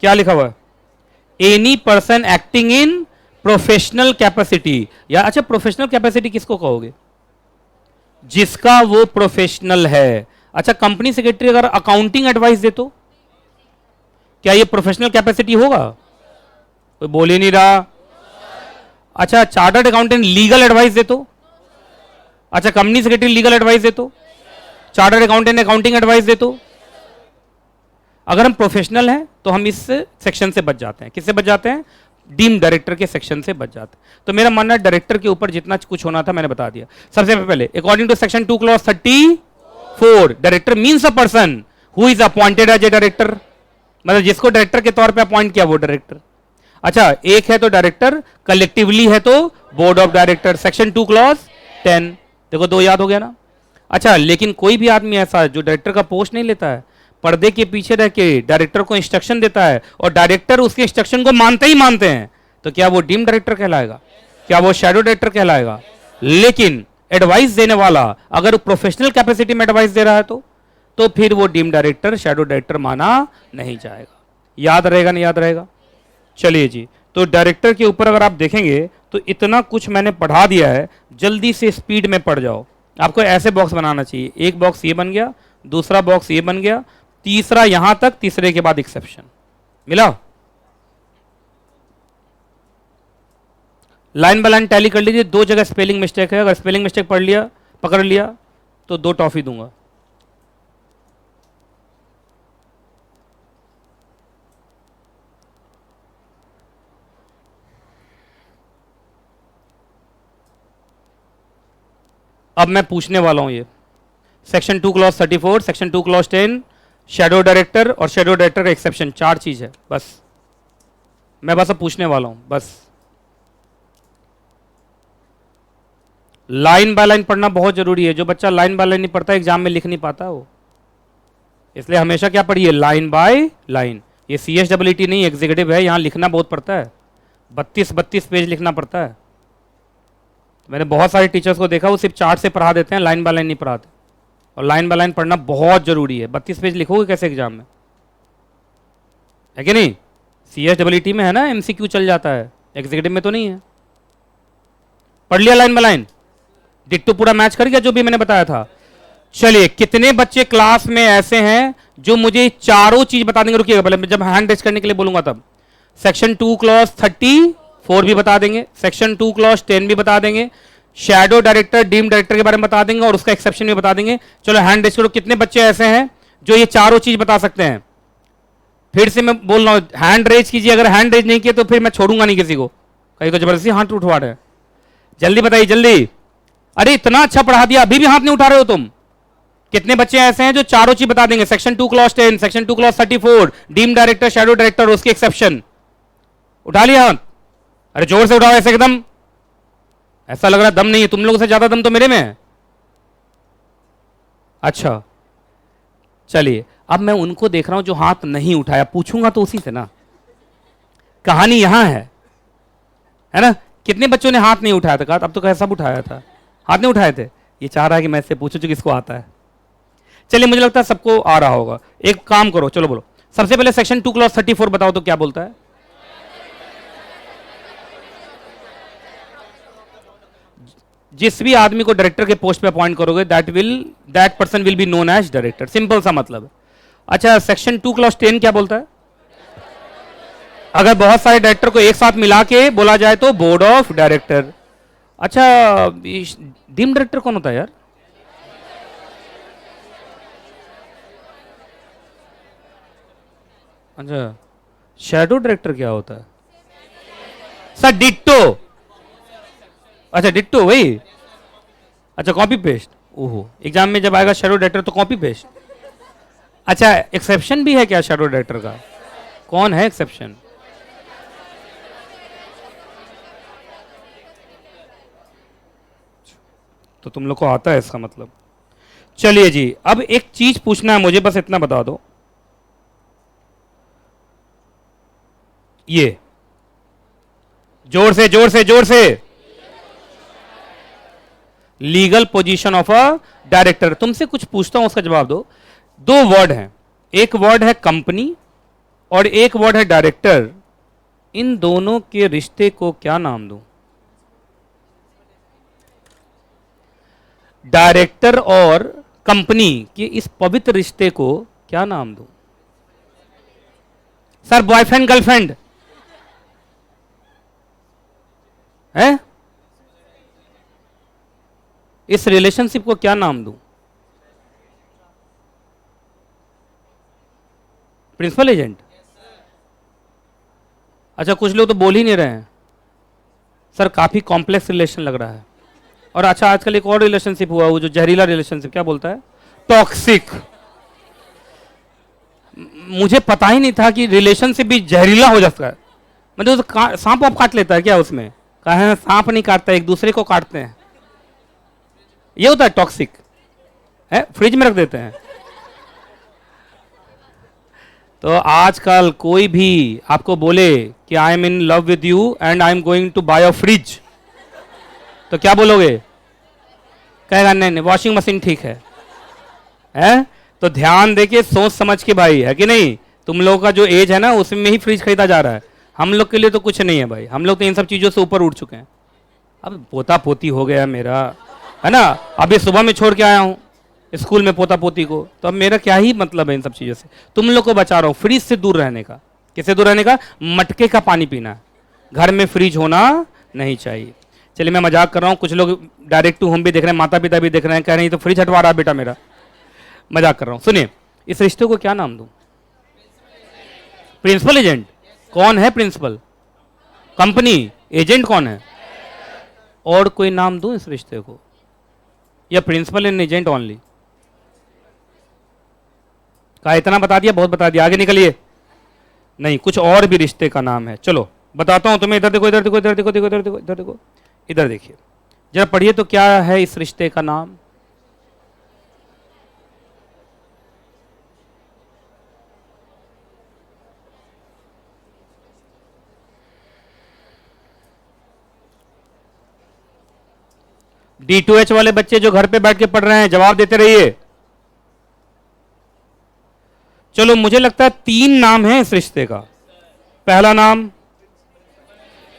क्या लिखा हुआ है? Any person acting in professional capacity, या अच्छा प्रोफेशनल कैपेसिटी किसको कहोगे? जिसका वो प्रोफेशनल है। अच्छा कंपनी सेक्रेटरी अगर अकाउंटिंग एडवाइस दे तो क्या ये प्रोफेशनल कैपेसिटी होगा? कोई बोल ही नहीं रहा। अच्छा चार्टर्ड अकाउंटेंट लीगल एडवाइस दे तो? अच्छा कंपनी सेक्रेटरी लीगल एडवाइस दे तो? चार्टर्ड अकाउंटेंट अकाउंटिंग एडवाइस दे तो? अगर हम प्रोफेशनल हैं तो हम इस सेक्शन से बच जाते हैं। किससे बच जाते हैं? डीम डायरेक्टर के सेक्शन से बच जाते हैं। तो मेरा मानना है डायरेक्टर के ऊपर जितना कुछ होना था मैंने बता दिया। सबसे पहले according to section 2 clause 34 director means a person who is appointed as a director, मतलब जिसको डायरेक्टर के तौर पे अपॉइंट किया वो डायरेक्टर। अच्छा एक है तो डायरेक्टर, कलेक्टिवली है तो board of director, section 2 clause 10। देखो 2 याद हो गया ना। अच्छा लेकिन कोई भी आदमी ऐसा जो डायरेक्टर का पोस्ट नहीं लेता है, पर्दे के पीछे रह के डायरेक्टर को इंस्ट्रक्शन देता है और डायरेक्टर उसके इंस्ट्रक्शन को मानते ही मानते हैं, तो क्या वो डीम डायरेक्टर कहलाएगा? क्या वो शैडो डायरेक्टर कहलाएगा? लेकिन एडवाइस देने वाला अगर प्रोफेशनल कैपेसिटी में एडवाइस दे रहा है तो फिर वो डीम डायरेक्टर शैडो डायरेक्टर माना नहीं जाएगा। याद रहेगा नहीं याद रहेगा? चलिए जी, तो डायरेक्टर के ऊपर अगर आप देखेंगे तो इतना कुछ मैंने पढ़ा दिया है, जल्दी से स्पीड में पढ़ जाओ। आपको ऐसे बॉक्स बनाना चाहिए, एक बॉक्स ये बन गया, दूसरा बॉक्स ये बन गया, तीसरा यहां तक, तीसरे के बाद एक्सेप्शन मिला। लाइन बाय लाइन टैली कर लीजिए। 2 जगह स्पेलिंग मिस्टेक है, अगर स्पेलिंग मिस्टेक पढ़ लिया पकड़ लिया तो 2 टॉफी दूंगा। अब मैं पूछने वाला हूं ये section 2 clause 34, section 2 clause 10, shadow director और शैडो डायरेक्टर का एक्सेप्शन, 4 चीज है बस। मैं बस अब पूछने वाला हूं बस। लाइन बाय लाइन पढ़ना बहुत जरूरी है। जो बच्चा लाइन बाय लाइन नहीं पढ़ता एग्जाम में लिख नहीं पाता वो, इसलिए हमेशा क्या पढ़िए? Line by line. ये CSEET नहीं एग्जीक्यूटिव है, यहां लिखना बहुत पड़ता है, 32 पेज लिखना पड़ता है। मैंने बहुत सारे टीचर्स को देखा वो सिर्फ चार्ट से पढ़ा देते हैं, लाइन बाय लाइन नहीं पढ़ाते। और लाइन बाय लाइन पढ़ना बहुत जरूरी है। 32 पेज लिखोगे कैसे एग्जाम में? है कि नहीं? CSEET में है ना MCQ चल जाता है, एग्जीक्यूटिव में तो नहीं है। पढ़ लिया लाइन बाय लाइन? डिट्टो पूरा मैच कर गया जो भी मैंने बताया था? चलिए कितने बच्चे क्लास में ऐसे हैं जो मुझे चारों चीज बता देंगे? रुकिएगा पहले, जब हैंड रेज करने के लिए बोलूंगा तब। सेक्शन 2 क्लॉज 34 भी बता देंगे, सेक्शन 2 क्लॉज 10 भी बता देंगे, शैडो डायरेक्टर डीम डायरेक्टर के बारे में बता देंगे और उसका एक्सेप्शन भी बता देंगे। चलो हैंड रेज करो, कितने बच्चे ऐसे हैं जो ये चारों चीज बता सकते हैं? फिर से मैं बोल रहा हूं हैंड रेज कीजिए, अगर हैंड रेज नहीं किया तो फिर मैं छोड़ूंगा नहीं किसी को, कहीं तो जबरदस्ती हाथ उठवा रहे हैं। जल्दी बताइए जल्दी। अरे इतना अच्छा पढ़ा दिया, अभी भी हाथ नहीं उठा रहे हो तुम? कितने बच्चे ऐसे हैं जो चारों चीज बता देंगे, section 2 clause 10, section 2 clause 34, deem director, shadow director, उसके एक्सेप्शन? उठा लिया हाथ? अरे जोर से उठाओ, ऐसे एकदम, ऐसा लग रहा दम नहीं है, तुम लोगों से ज्यादा दम तो मेरे में है। अच्छा चलिए, अब मैं उनको देख रहा हूं जो हाथ नहीं उठाया, पूछूंगा तो उसी से ना, कहानी यहां है ना? कितने बच्चों ने हाथ नहीं उठाया था? कहा अब तो कहा सब उठाया था, हाथ नहीं उठाए थे। ये चाह रहा है कि मैं इससे पूछूं जो किसको आता है। चलिए, मुझे लगता है सबको आ रहा होगा। एक काम करो, चलो बोलो, सबसे पहले सेक्शन 2 क्लॉज 34 बताओ तो क्या बोलता है? जिस भी आदमी को डायरेक्टर के पोस्ट पे अपॉइंट करोगे that person will be known as director, simple सा मतलब है। अच्छा, सेक्शन 2 क्लॉज 10 क्या बोलता है? अगर बहुत सारे डायरेक्टर को एक साथ मिला के बोला जाए तो बोर्ड ऑफ डायरेक्टर। अच्छा, डीम डायरेक्टर कौन होता है यार? अच्छा, शैडो डायरेक्टर क्या होता है? Sir ditto. अच्छा डिट्टो वही। अच्छा कॉपी पेस्ट। ओहो, एग्जाम में जब आएगा शैडो डायरेक्टर तो कॉपी पेस्ट। अच्छा, एक्सेप्शन भी है क्या शैडो डायरेक्टर का? कौन है एक्सेप्शन? तो तुम लोग को आता है इसका मतलब। चलिए जी, अब एक चीज पूछना है मुझे, बस इतना बता दो। ये जोर से जोर से जोर से, legal position of a director. तुमसे कुछ पूछता हूं, उसका जवाब दो। दो वर्ड हैं, एक वर्ड है कंपनी और एक वर्ड है डायरेक्टर। इन दोनों के रिश्ते को क्या नाम दूं? डायरेक्टर और कंपनी के इस पवित्र रिश्ते को क्या नाम दूं? सर बॉयफ्रेंड गर्लफ्रेंड है? इस रिलेशनशिप को क्या नाम दूं? Principal agent? अच्छा, कुछ लोग तो बोल ही नहीं रहे हैं। सर काफी कॉम्प्लेक्स रिलेशन लग रहा है। और अच्छा, आजकल एक और रिलेशनशिप हुआ, वो जो जहरीला रिलेशनशिप, क्या बोलता है? टॉक्सिक। मुझे पता ही नहीं था कि रिलेशनशिप भी जहरीला हो जाता है। मतलब तो सांप आप काट लेता है क्या उसमें? कहा सांप नहीं काटता, एक दूसरे को काटते हैं, ये होता है टॉक्सिक। है, फ्रिज में रख देते हैं। तो आजकल कोई भी आपको बोले कि I am in love with you and I am going to buy a fridge, तो क्या बोलोगे? कहेगा नहीं नहीं, वॉशिंग मशीन ठीक है? तो ध्यान देके सोच समझ के भाई, है कि नहीं? तुम लोगों का जो एज है ना, उसमें ही फ्रिज खरीदा जा रहा है। हम लोग के लिए तो कुछ नहीं है भाई, हम लोग तो इन सब चीजों से ऊपर उठ चुके हैं। अब पोता पोती हो गया मेरा, है ना? अभी सुबह में छोड़ के आया हूँ स्कूल में पोता पोती को, तो अब मेरा क्या ही मतलब है इन सब चीजों से। तुम लोग को बचा रहा हूँ फ्रिज से दूर रहने का। किससे दूर रहने का? मटके का पानी पीना। घर में फ्रिज होना नहीं चाहिए। चलिए, मैं मजाक कर रहा हूँ, कुछ लोग डायरेक्ट टू होम भी देख रहे हैं, माता पिता भी देख रहे हैं, कह रहे हैं तो फ्रिज हटवा रहा बेटा मेरा। मजाक कर रहा हूँ। सुनिए, इस रिश्ते को क्या नाम दूं? Principal agent? कौन है प्रिंसिपल? कंपनी? एजेंट कौन है? और कोई नाम दूं इस रिश्ते को, या प्रिंसिपल एंड एजेंट ओनली? का इतना बता दिया, बहुत बता दिया, आगे निकलिए। नहीं, कुछ और भी रिश्ते का नाम है। चलो बताता हूं तुम्हें। इधर देखो, इधर देखो, इधर देखो, देखो इधर देखो, इधर देखो, इधर देखिए जरा, पढ़िए तो क्या है इस रिश्ते का नाम? D2H वाले बच्चे जो घर पे बैठ के पढ़ रहे हैं, जवाब देते रहिए। चलो, मुझे लगता है 3 नाम है इस रिश्ते का। पहला नाम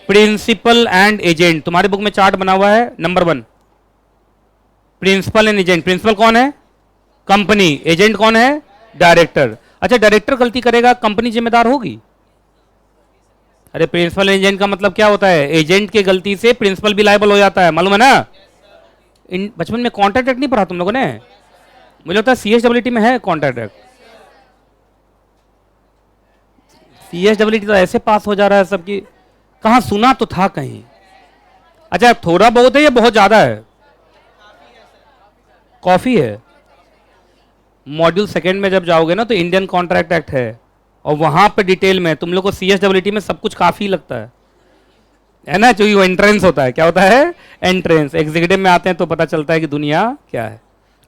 प्रिंसिपल एंड एजेंट। तुम्हारे बुक में चार्ट बना हुआ है, number 1 principal and agent. Principal कौन है? कंपनी। एजेंट कौन है? डायरेक्टर। अच्छा, डायरेक्टर गलती करेगा, कंपनी जिम्मेदार होगी? अरे प्रिंसिपल एजेंट का मतलब क्या होता है? एजेंट की गलती से प्रिंसिपल भी लायबल हो जाता है, मालूम है ना? इन बचपन में कॉन्ट्रैक्ट एक्ट नहीं पढ़ा तुम लोगों ने? मुझे लगता है CSWT में है कॉन्ट्रैक्ट एक्ट। CSWT तो ऐसे पास हो जा रहा है सबकी, कहां सुना तो था कहीं। अच्छा, थोड़ा बहुत है या बहुत ज्यादा है? कॉफी है। मॉड्यूल सेकंड में जब जाओगे ना तो इंडियन कॉन्ट्रैक्ट एक्ट है, और वहां पे डिटेल में तुम लोग को CSWT में सब कुछ काफी लगता है ना, जो वो एंट्रेंस होता है, क्या होता है एंट्रेंस, एग्जीक्यूटिव में आते हैं तो पता चलता है कि दुनिया क्या है।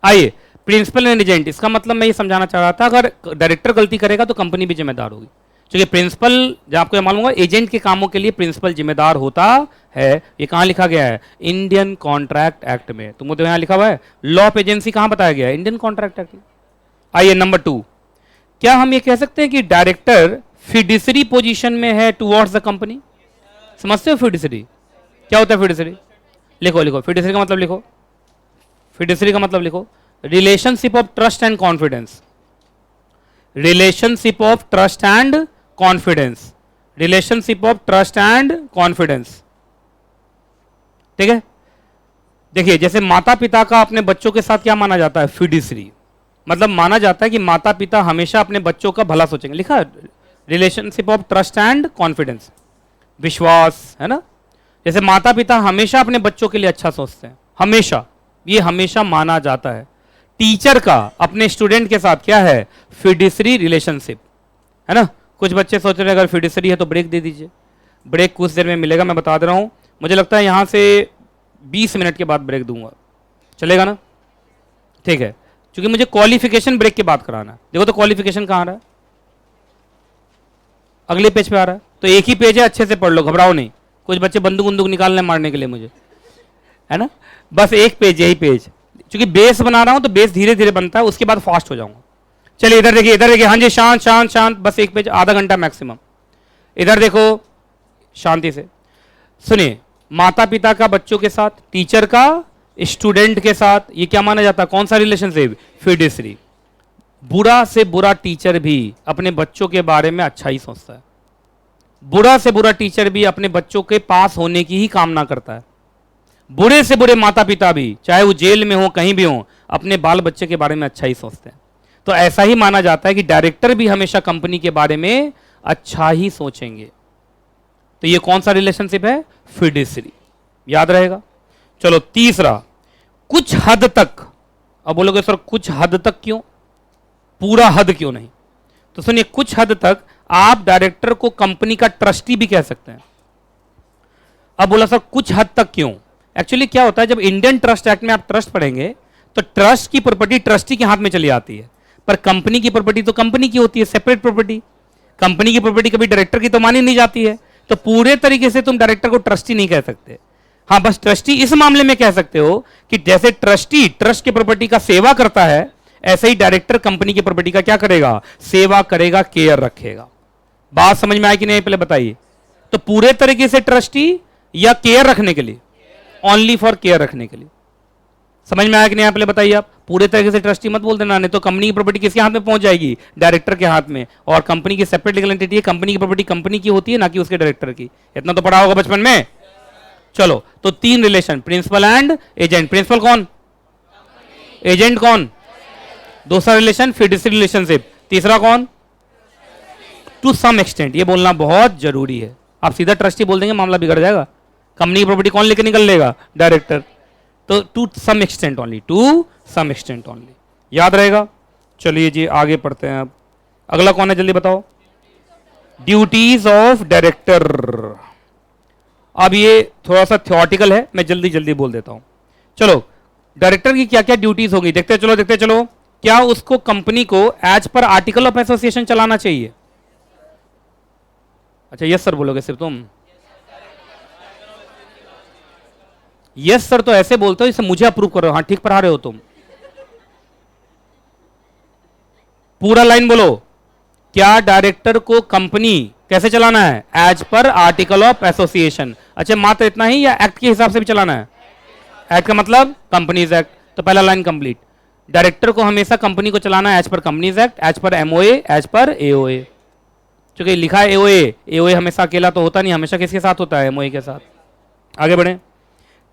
आइए, प्रिंसिपल एंड एजेंट, इसका मतलब मैं ये समझाना चाह रहा था, अगर डायरेक्टर गलती करेगा तो कंपनी भी जिम्मेदार होगी। चलिए, प्रिंसिपल, जब आपको मालूम होगा एजेंट के कामों के लिए प्रिंसिपल जिम्मेदार होता है। ये कहाँ लिखा गया है? इंडियन कॉन्ट्रैक्ट एक्ट में। तुमको तो यहाँ लिखा हुआ है, लॉ ऑफ एजेंसी कहाँ बताया गया है? Indian contract act. आइए नंबर 2, क्या हम ये कह सकते हैं कि डायरेक्टर फिड्यूसरी पोजीशन में है टुवर्ड्स द कंपनी? समझते हो फिड्यूसरी क्या होता है? फिड्यूसरी लिखो, लिखो फिड्यूसरी का मतलब लिखो, फिड्यूसरी का मतलब लिखो, relationship of trust and confidence, relationship of trust and confidence, relationship of trust and confidence. ठीक है, देखिए जैसे माता पिता का अपने बच्चों के साथ क्या माना जाता है? फिड्यूसरी, मतलब माना जाता है कि माता पिता हमेशा अपने बच्चों का भला सोचेंगे। लिखा relationship of trust and confidence, विश्वास, है ना। जैसे माता पिता हमेशा अपने बच्चों के लिए अच्छा सोचते हैं, हमेशा, ये हमेशा माना जाता है। टीचर का अपने स्टूडेंट के साथ क्या है? फिड्यूसरी रिलेशनशिप, है ना। कुछ बच्चे सोच रहे हैं अगर फिड्यूसरी है तो ब्रेक दे दीजिए, ब्रेक कुछ देर में मिलेगा, मैं बता दे रहा हूं। मुझे लगता है यहां से 20 मिनट के बाद ब्रेक दूंगा, चलेगा ना? ठीक है, क्योंकि मुझे क्वालिफिकेशन ब्रेक की बात कराना है। देखो तो क्वालिफिकेशन कहाँ आ रहा है? अगले पेज पे आ रहा है, तो एक ही पेज है, अच्छे से पढ़ लो, घबराओ नहीं। कुछ बच्चे बंदूक बंदूक निकालने मारने के लिए मुझे, है ना। बस एक पेज, यही पेज, क्योंकि बेस बना रहा हूं तो बेस धीरे धीरे बनता है, उसके बाद फास्ट हो जाऊंगा। चलिए इधर देखिए, इधर देखिए, हाँ जी, शांत शांत शांत, बस एक पेज, आधा घंटा मैक्सिमम। इधर देखो शांति से सुनिए, माता पिता का बच्चों के साथ, टीचर का स्टूडेंट के साथ, ये क्या माना जाता है? कौन सा रिलेशनशिप? फिड्यूसरी। बुरा से बुरा टीचर भी अपने बच्चों के बारे में अच्छा ही सोचता है, बुरा से बुरा टीचर भी अपने बच्चों के पास होने की ही कामना करता है, बुरे से बुरे माता पिता भी, चाहे वो जेल में हो कहीं भी हो, अपने बाल बच्चे के बारे में अच्छा ही सोचते हैं। तो ऐसा ही माना जाता है कि डायरेक्टर भी हमेशा कंपनी के बारे में अच्छा ही सोचेंगे। तो ये कौन सा रिलेशनशिप है? फिड्यूसरी, याद रहेगा। चलो तीसरा, कुछ हद तक। अब बोलोगे सर कुछ हद तक क्यों, पूरा हद क्यों नहीं? तो सुनिए, कुछ हद तक आप डायरेक्टर को कंपनी का ट्रस्टी भी कह सकते हैं। अब बोला सर कुछ हद तक क्यों? एक्चुअली क्या होता है, जब इंडियन ट्रस्ट एक्ट में आप ट्रस्ट पढ़ेंगे तो ट्रस्ट की प्रॉपर्टी ट्रस्टी के हाथ में चली आती है, पर कंपनी की प्रॉपर्टी तो कंपनी की होती है, सेपरेट प्रॉपर्टी। कंपनी की प्रॉपर्टी कभी डायरेक्टर की तो मानी नहीं जाती है, तो पूरे तरीके से तुम डायरेक्टर को ट्रस्टी नहीं कह सकते। हाँ, बस ट्रस्टी इस मामले में कह सकते हो कि जैसे ट्रस्टी ट्रस्ट की प्रॉपर्टी का सेवा करता है, ऐसे ही डायरेक्टर कंपनी की प्रॉपर्टी का क्या करेगा? सेवा करेगा, केयर रखेगा। बात समझ में आई कि नहीं, पहले बताइए। तो पूरे तरीके से ट्रस्टी या केयर रखने के लिए? ओनली फॉर केयर रखने के लिए। समझ में आया कि नहीं? पहले बताइए आप। पूरे तरीके से ट्रस्टी मत बोल देना, नहीं तो कंपनी की प्रॉपर्टी किसके हाथ में पहुंच जाएगी? डायरेक्टर के हाथ में। और कंपनी की सेपरेट लीगल एंटिटी है, कंपनी की प्रॉपर्टी कंपनी की होती है, ना कि उसके डायरेक्टर की। इतना तो पढ़ा होगा बचपन में। चलो, तो 3 relation, principal and agent. Principal कौन? एजेंट कौन? दूसरा रिलेशन फिड्यूसरी रिलेशनशिप। तीसरा कौन? To some extent. ये बोलना बहुत जरूरी है। आप सीधा ट्रस्टी बोल देंगे मामला बिगड़ जाएगा। कंपनी की प्रॉपर्टी कौन लेकर निकल लेगा? डायरेक्टर। तो to some extent only, to some extent only, याद रहेगा। चलिए जी आगे पढ़ते हैं। अब अगला कौन है, जल्दी बताओ। Duties of director. अब ये थोड़ा सा थ्योरेटिकल है, मैं जल्दी जल्दी बोल देता हूं। चलो, डायरेक्टर की क्या क्या ड्यूटीज होंगी देखते चलो, देखते चलो। क्या उसको कंपनी को as per article of association चलाना चाहिए? अच्छा यस सर बोलोगे सिर्फ तुम? यस सर तो ऐसे बोलते हो, इसे मुझे अप्रूव करो। हाँ ठीक पढ़ा रहे हो तुम। पूरा लाइन बोलो। क्या डायरेक्टर को कंपनी कैसे चलाना है? As per article of association. अच्छा मात्र इतना ही या एक्ट के हिसाब से भी चलाना है? एक्ट का मतलब कंपनीज एक्ट। तो पहला लाइन कंप्लीट। डायरेक्टर को हमेशा कंपनी को चलाना है as per companies act, as per MOA, as per AOA. क्योंकि लिखा है एओए, एओए हमेशा अकेला तो होता नहीं, हमेशा किसके साथ होता है? एमओए के साथ। आगे बढ़े।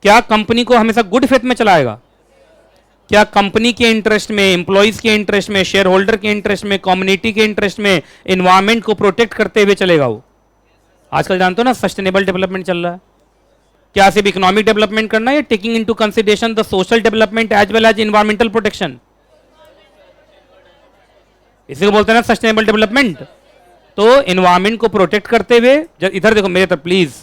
क्या कंपनी को हमेशा गुड फेथ में चलाएगा? क्या कंपनी के इंटरेस्ट में, एम्प्लॉइज के इंटरेस्ट में, शेयर होल्डर के इंटरेस्ट में, कम्युनिटी के इंटरेस्ट में, एनवायरमेंट को प्रोटेक्ट करते हुए चलेगा वो? आजकल जानते हो ना सस्टेनेबल डेवलपमेंट चल रहा है। क्या सिर्फ इकोनॉमिक डेवलपमेंट करना है या taking into consideration the social development as well as environmental protection? इसी को बोलते हैं ना सस्टेनेबल डेवलपमेंट। तो एनवायरमेंट को प्रोटेक्ट करते हुए, इधर देखो मेरे तरफ प्लीज,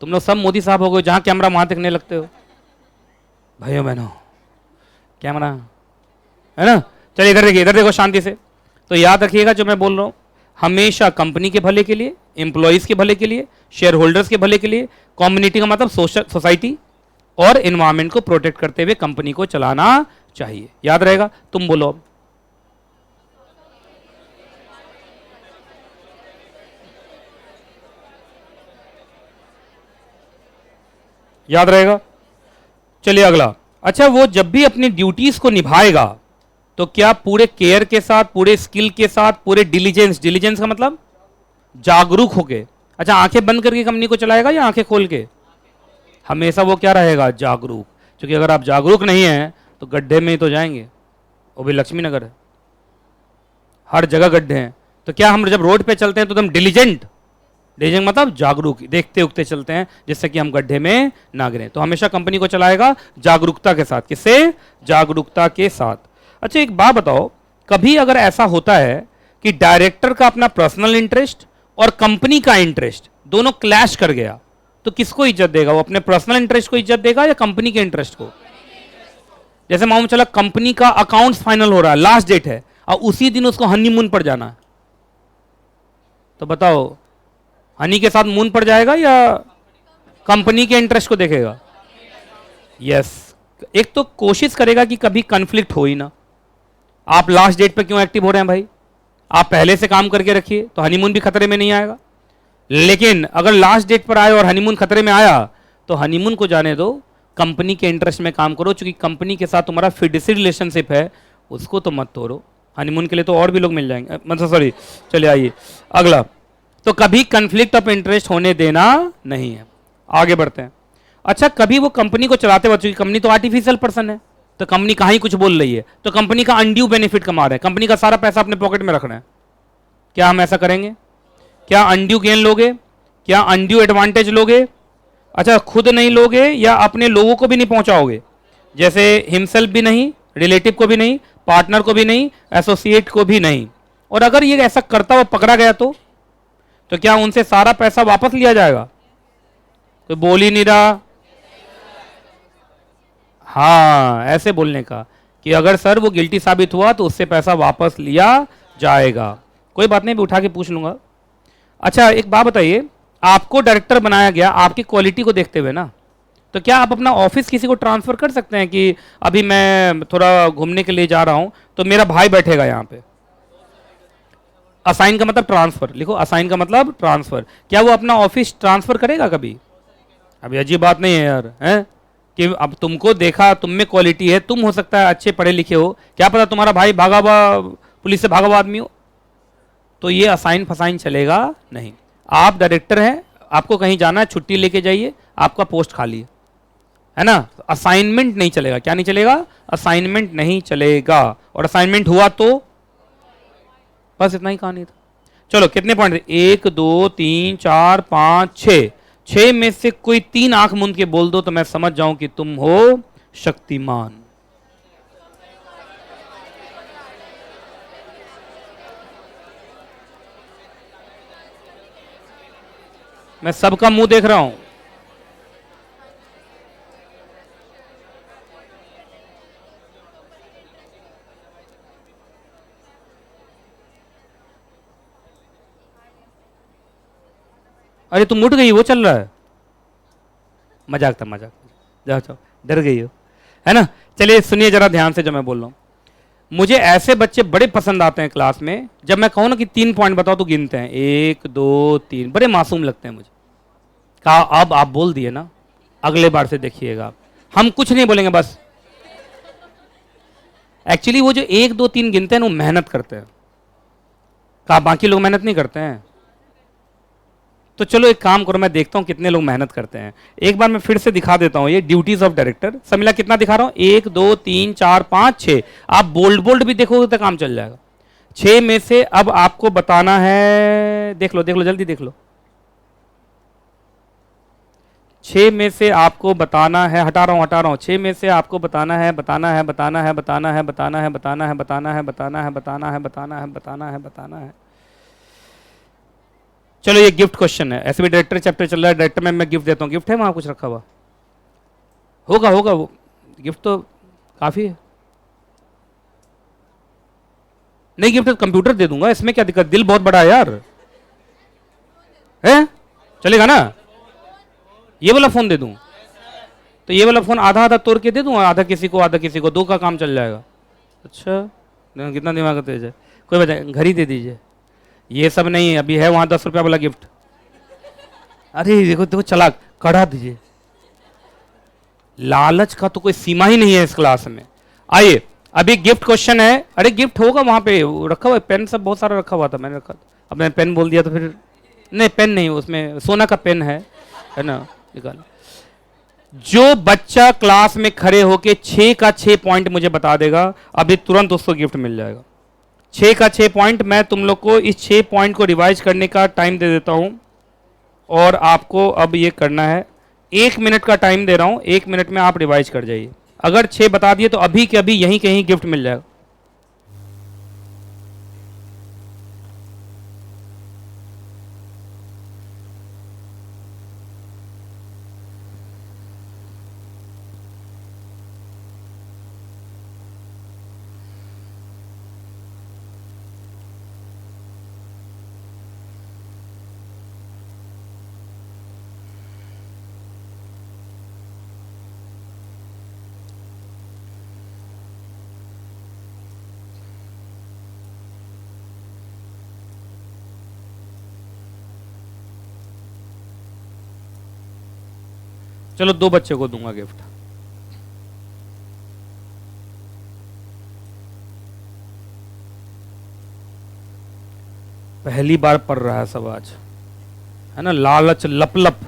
तुम लोग सब मोदी साहब हो गए, जहां कैमरा वहां देखने लगते हो भाइयों बहनों, कैमरा है ना। चलिए इधर देखिए, इधर देखो शांति से। तो याद रखिएगा जो मैं बोल रहा हूं, हमेशा कंपनी के भले के लिए, एम्प्लॉइज के भले के लिए, शेयर होल्डर्स के भले के लिए, कम्युनिटी का मतलब सोसाइटी और एनवायरमेंट को प्रोटेक्ट करते हुए कंपनी को चलाना चाहिए। याद रहेगा। तुम बोलो अब। याद रहेगा। चलिए अगला। अच्छा, वो जब भी अपनी ड्यूटीज को निभाएगा तो क्या पूरे केयर के साथ, पूरे स्किल के साथ, पूरे डिलीजेंस, डिलीजेंस का मतलब जागरूक होके, अच्छा आंखें बंद करके कंपनी को चलाएगा या आंखें खोल के? हमेशा वो क्या रहेगा? जागरूक। क्योंकि अगर आप जागरूक नहीं हैं तो गड्ढे में ही तो जाएंगे। वो भी लक्ष्मी नगर है, हर जगह गड्ढे हैं। तो क्या हम जब रोड पे चलते हैं तो एकदम डिलीजेंट, डिलीजेंट मतलब जागरूक, देखते उगते चलते हैं जिससे कि हम गड्ढे में ना गिरें। तो हमेशा कंपनी को चलाएगा जागरूकता के साथ। किससे? जागरूकता के साथ। अच्छा एक बात बताओ, कभी अगर ऐसा होता है कि डायरेक्टर का अपना पर्सनल इंटरेस्ट और कंपनी का इंटरेस्ट दोनों क्लैश कर गया, तो किसको इज्जत देगा? वो अपने पर्सनल इंटरेस्ट को इज्जत देगा या कंपनी के इंटरेस्ट को? जैसे मालूम चला कंपनी का अकाउंट्स फाइनल हो रहा है, लास्ट डेट है, और उसी दिन उसको हनीमून पर जाना है, तो बताओ हनी के साथ मून पड़ जाएगा या कंपनी के इंटरेस्ट को देखेगा? यस। एक तो कोशिश करेगा कि कभी कंफ्लिक्ट हो ही ना। आप लास्ट डेट पे क्यों एक्टिव हो रहे हैं भाई? आप पहले से काम करके रखिए तो हनीमून भी खतरे में नहीं आएगा। लेकिन अगर लास्ट डेट पर आए और हनीमून खतरे में आया तो हनीमून को जाने दो, कंपनी के इंटरेस्ट में काम करो। चूंकि कंपनी के साथ तुम्हारा फिडेंशियल रिलेशनशिप है, उसको तो मत तोड़ो। हनीमून के लिए तो और भी लोग मिल जाएंगे, मतलब सॉरी। चलिए आइए अगला। तो कभी कंफ्लिक्ट ऑफ इंटरेस्ट होने देना नहीं है। आगे बढ़ते हैं। अच्छा, कभी वो कंपनी को चलाते वक्त, क्योंकि कंपनी तो आर्टिफिशियल पर्सन है, तो कंपनी कहीं कुछ बोल रही है तो कंपनी का अनड्यू बेनिफिट कमा रहे हैं, कंपनी का सारा पैसा अपने पॉकेट में रखना है। क्या हम ऐसा करेंगे? क्या अनड्यू गेन लोगे? क्या अनड्यू एडवांटेज लोगे? अच्छा, खुद नहीं लोगे या अपने लोगों को भी नहीं पहुंचाओगे? जैसे हिमसेल्फ भी नहीं, रिलेटिव को भी नहीं, पार्टनर को भी नहीं, एसोसिएट को भी नहीं। और अगर ये ऐसा करता हुआ पकड़ा गया तो क्या उनसे सारा पैसा वापस लिया जाएगा? कोई बोल ही नहीं रहा। हाँ, ऐसे बोलने का कि अगर सर वो गिल्टी साबित हुआ तो उससे पैसा वापस लिया जाएगा। कोई बात नहीं, मैं उठा के पूछ लूंगा। अच्छा एक बात बताइए, आपको डायरेक्टर बनाया गया आपकी क्वालिटी को देखते हुए ना, तो क्या आप अपना ऑफिस किसी को ट्रांसफर कर सकते हैं कि अभी मैं थोड़ा घूमने के लिए जा रहा हूं तो मेरा भाई बैठेगा यहाँ पे? असाइन का मतलब ट्रांसफर, लिखो असाइन का मतलब ट्रांसफर। क्या वो अपना ऑफिस ट्रांसफर करेगा कभी? अभी अजीब बात नहीं है यार, हैं कि अब तुमको देखा, तुम में क्वालिटी है, तुम हो सकता है अच्छे पढ़े लिखे हो, क्या पता तुम्हारा भाई भागा हुआ, पुलिस से भागा हुआ आदमी हो, तो ये असाइन फसाइन चलेगा नहीं। आप डायरेक्टर हैं, आपको कहीं जाना है, छुट्टी लेके जाइए, आपका पोस्ट खाली है ना, असाइनमेंट नहीं चलेगा। क्या नहीं चलेगा? असाइनमेंट नहीं चलेगा। और असाइनमेंट हुआ तो बस इतना ही कहानी था। चलो कितने पॉइंट थे? 1 2 3 4 5 6। 6 में से कोई 3 आंख मूंद के बोल दो तो मैं समझ जाऊं कि तुम हो शक्तिमान। मैं सबका मुंह देख रहा हूं। अरे तुम उठ गई, वो चल रहा है, मजाक था, मजाक। जाओ जाओ, डर गई हो है ना। चलिए सुनिए जरा ध्यान से जो मैं बोल रहा हूं। मुझे ऐसे बच्चे बड़े पसंद आते हैं क्लास में, जब मैं कहूं ना कि 3 पॉइंट बताओ तो गिनते हैं, 1 2 3, बड़े मासूम लगते हैं मुझे। कहा अब आप बोल दिए ना, अगले बार से देखिएगा आप, हम कुछ नहीं बोलेंगे बस। एक्चुअली वो जो 1 2 3 गिनते हैं वो मेहनत करते हैं, कहा बाकी लोग मेहनत नहीं करते हैं। तो चलो एक काम करो, मैं देखता हूं कितने लोग मेहनत करते हैं। एक बार मैं फिर से दिखा देता हूं ये ड्यूटीज ऑफ डायरेक्टर। सब मिला कितना दिखा रहा हूं? 1 2 3 4 5 6। आप बोल्ड बोल्ड भी देखोगे तो काम चल जाएगा। 6 में से अब आपको बताना है, देख लो देख लो जल्दी देख लो। 6 में से आपको बताना है, हटा रहा हूँ, 6 में से आपको बताना है, चलो ये गिफ्ट क्वेश्चन है। ऐसे भी डायरेक्टर चैप्टर चल रहा है, डायरेक्टर में मैं गिफ्ट देता हूँ। गिफ्ट है वहाँ कुछ रखा हुआ? होगा वो गिफ्ट तो काफी है। नहीं गिफ्ट कंप्यूटर दे दूंगा, इसमें क्या दिक्कत, दिल बहुत बड़ा है यार, है चलेगा ना? ये वाला फोन दे दूं तो ये वाला फोन आधा आधा तोड़ के दे दूं, आधा किसी को, दो का काम चल जाएगा। अच्छा कितना दिमाग तेज है। कोई बात नहीं, घर ही दे दीजिए। ये सब नहीं, अभी है वहां 10 रुपया वाला गिफ्ट। अरे देखो देखो चलाक, कढ़ा दीजिए। लालच का तो कोई सीमा ही नहीं है इस क्लास में। आइए अभी गिफ्ट क्वेश्चन है। अरे गिफ्ट होगा वहां पे रखा हुआ है, पेन सब बहुत सारा रखा हुआ था, मैंने रखा। अब मैंने पेन बोल दिया तो फिर नहीं, पेन नहीं, उसमें सोना का पेन है ना, निकाल। जो बच्चा क्लास में खड़े होके 6 का 6 पॉइंट मुझे बता देगा, अभी तुरंत उसको गिफ्ट मिल जाएगा। 6 का 6 पॉइंट। मैं तुम लोग को इस 6 पॉइंट को रिवाइज करने का टाइम दे देता हूं, और आपको अब ये करना है। 1 मिनट का टाइम दे रहा हूं, 1 मिनट में आप रिवाइज कर जाइए। अगर 6 बता दिए तो अभी के अभी यहीं कहीं गिफ्ट मिल जाएगा। चलो 2 बच्चे को दूंगा गिफ्ट। पहली बार पढ़ रहा है सब आज, है ना? लालच लपलप।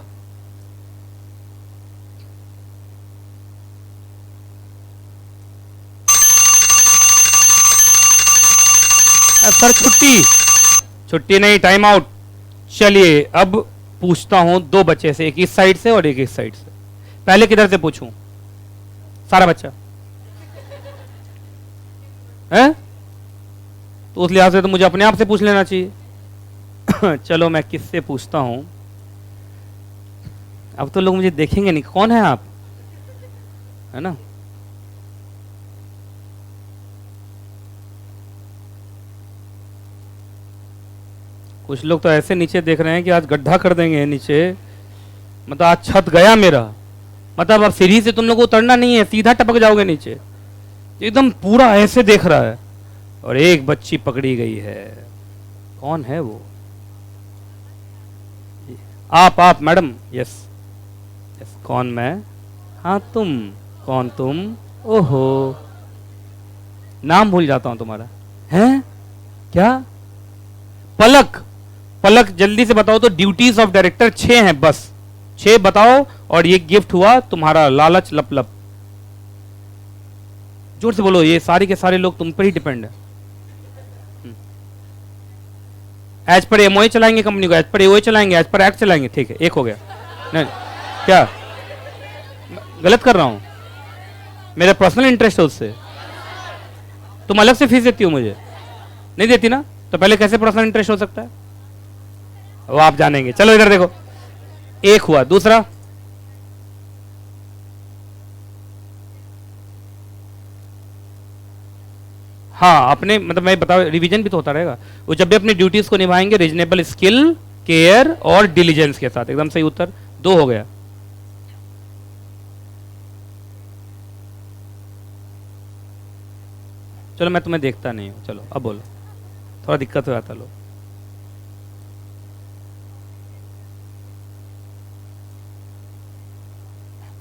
सर छुट्टी नहीं, टाइम आउट। चलिए अब पूछता हूं 2 बच्चे से, एक इस साइड से और एक इस साइड से। पहले किधर से पूछूं? सारा बच्चा है तो उस लिहाज से तो मुझे अपने आप से पूछ लेना चाहिए। चलो मैं किससे पूछता हूं। अब तो लोग मुझे देखेंगे नहीं, कौन है आप, है ना? कुछ लोग तो ऐसे नीचे देख रहे हैं कि आज गड्ढा कर देंगे नीचे, मतलब आज छत गया मेरा, मतलब अब सीढ़ी से तुम लोग को उतरना नहीं है, सीधा टपक जाओगे नीचे। एकदम पूरा ऐसे देख रहा है। और एक बच्ची पकड़ी गई है, कौन है वो? आप मैडम। Yes yes. कौन मैं? हाँ तुम। कौन तुम? ओहो, नाम भूल जाता हूं तुम्हारा। हैं क्या? पलक जल्दी से बताओ तो। ड्यूटीज ऑफ डायरेक्टर 6 हैं, बस 6 बताओ। और ये गिफ्ट हुआ तुम्हारा लालच लपलप। जोर से बोलो, ये सारे के सारे लोग तुम पर ही डिपेंड है। एज पर एमओए चलाएंगे कंपनी को, एज पर एओए चलाएंगे, एज पर एक्ट चलाएंगे। ठीक है, एक हो गया। नहीं क्या गलत कर रहा हूं? मेरा पर्सनल इंटरेस्ट है उससे। तुम अलग से फीस देती हो मुझे? नहीं देती ना, तो पहले कैसे पर्सनल इंटरेस्ट हो सकता है? वो आप जानेंगे। चलो इधर देखो, एक हुआ। दूसरा? हाँ अपने, मतलब मैं बताओ, रिवीजन भी तो होता रहेगा। वो जब भी अपनी ड्यूटीज को निभाएंगे रीजनेबल स्किल, केयर और डिलीजेंस के साथ। एकदम सही उत्तर। 2 हो गया। चलो मैं तुम्हें देखता नहीं हूं। चलो अब बोलो, थोड़ा दिक्कत हो जाता। लो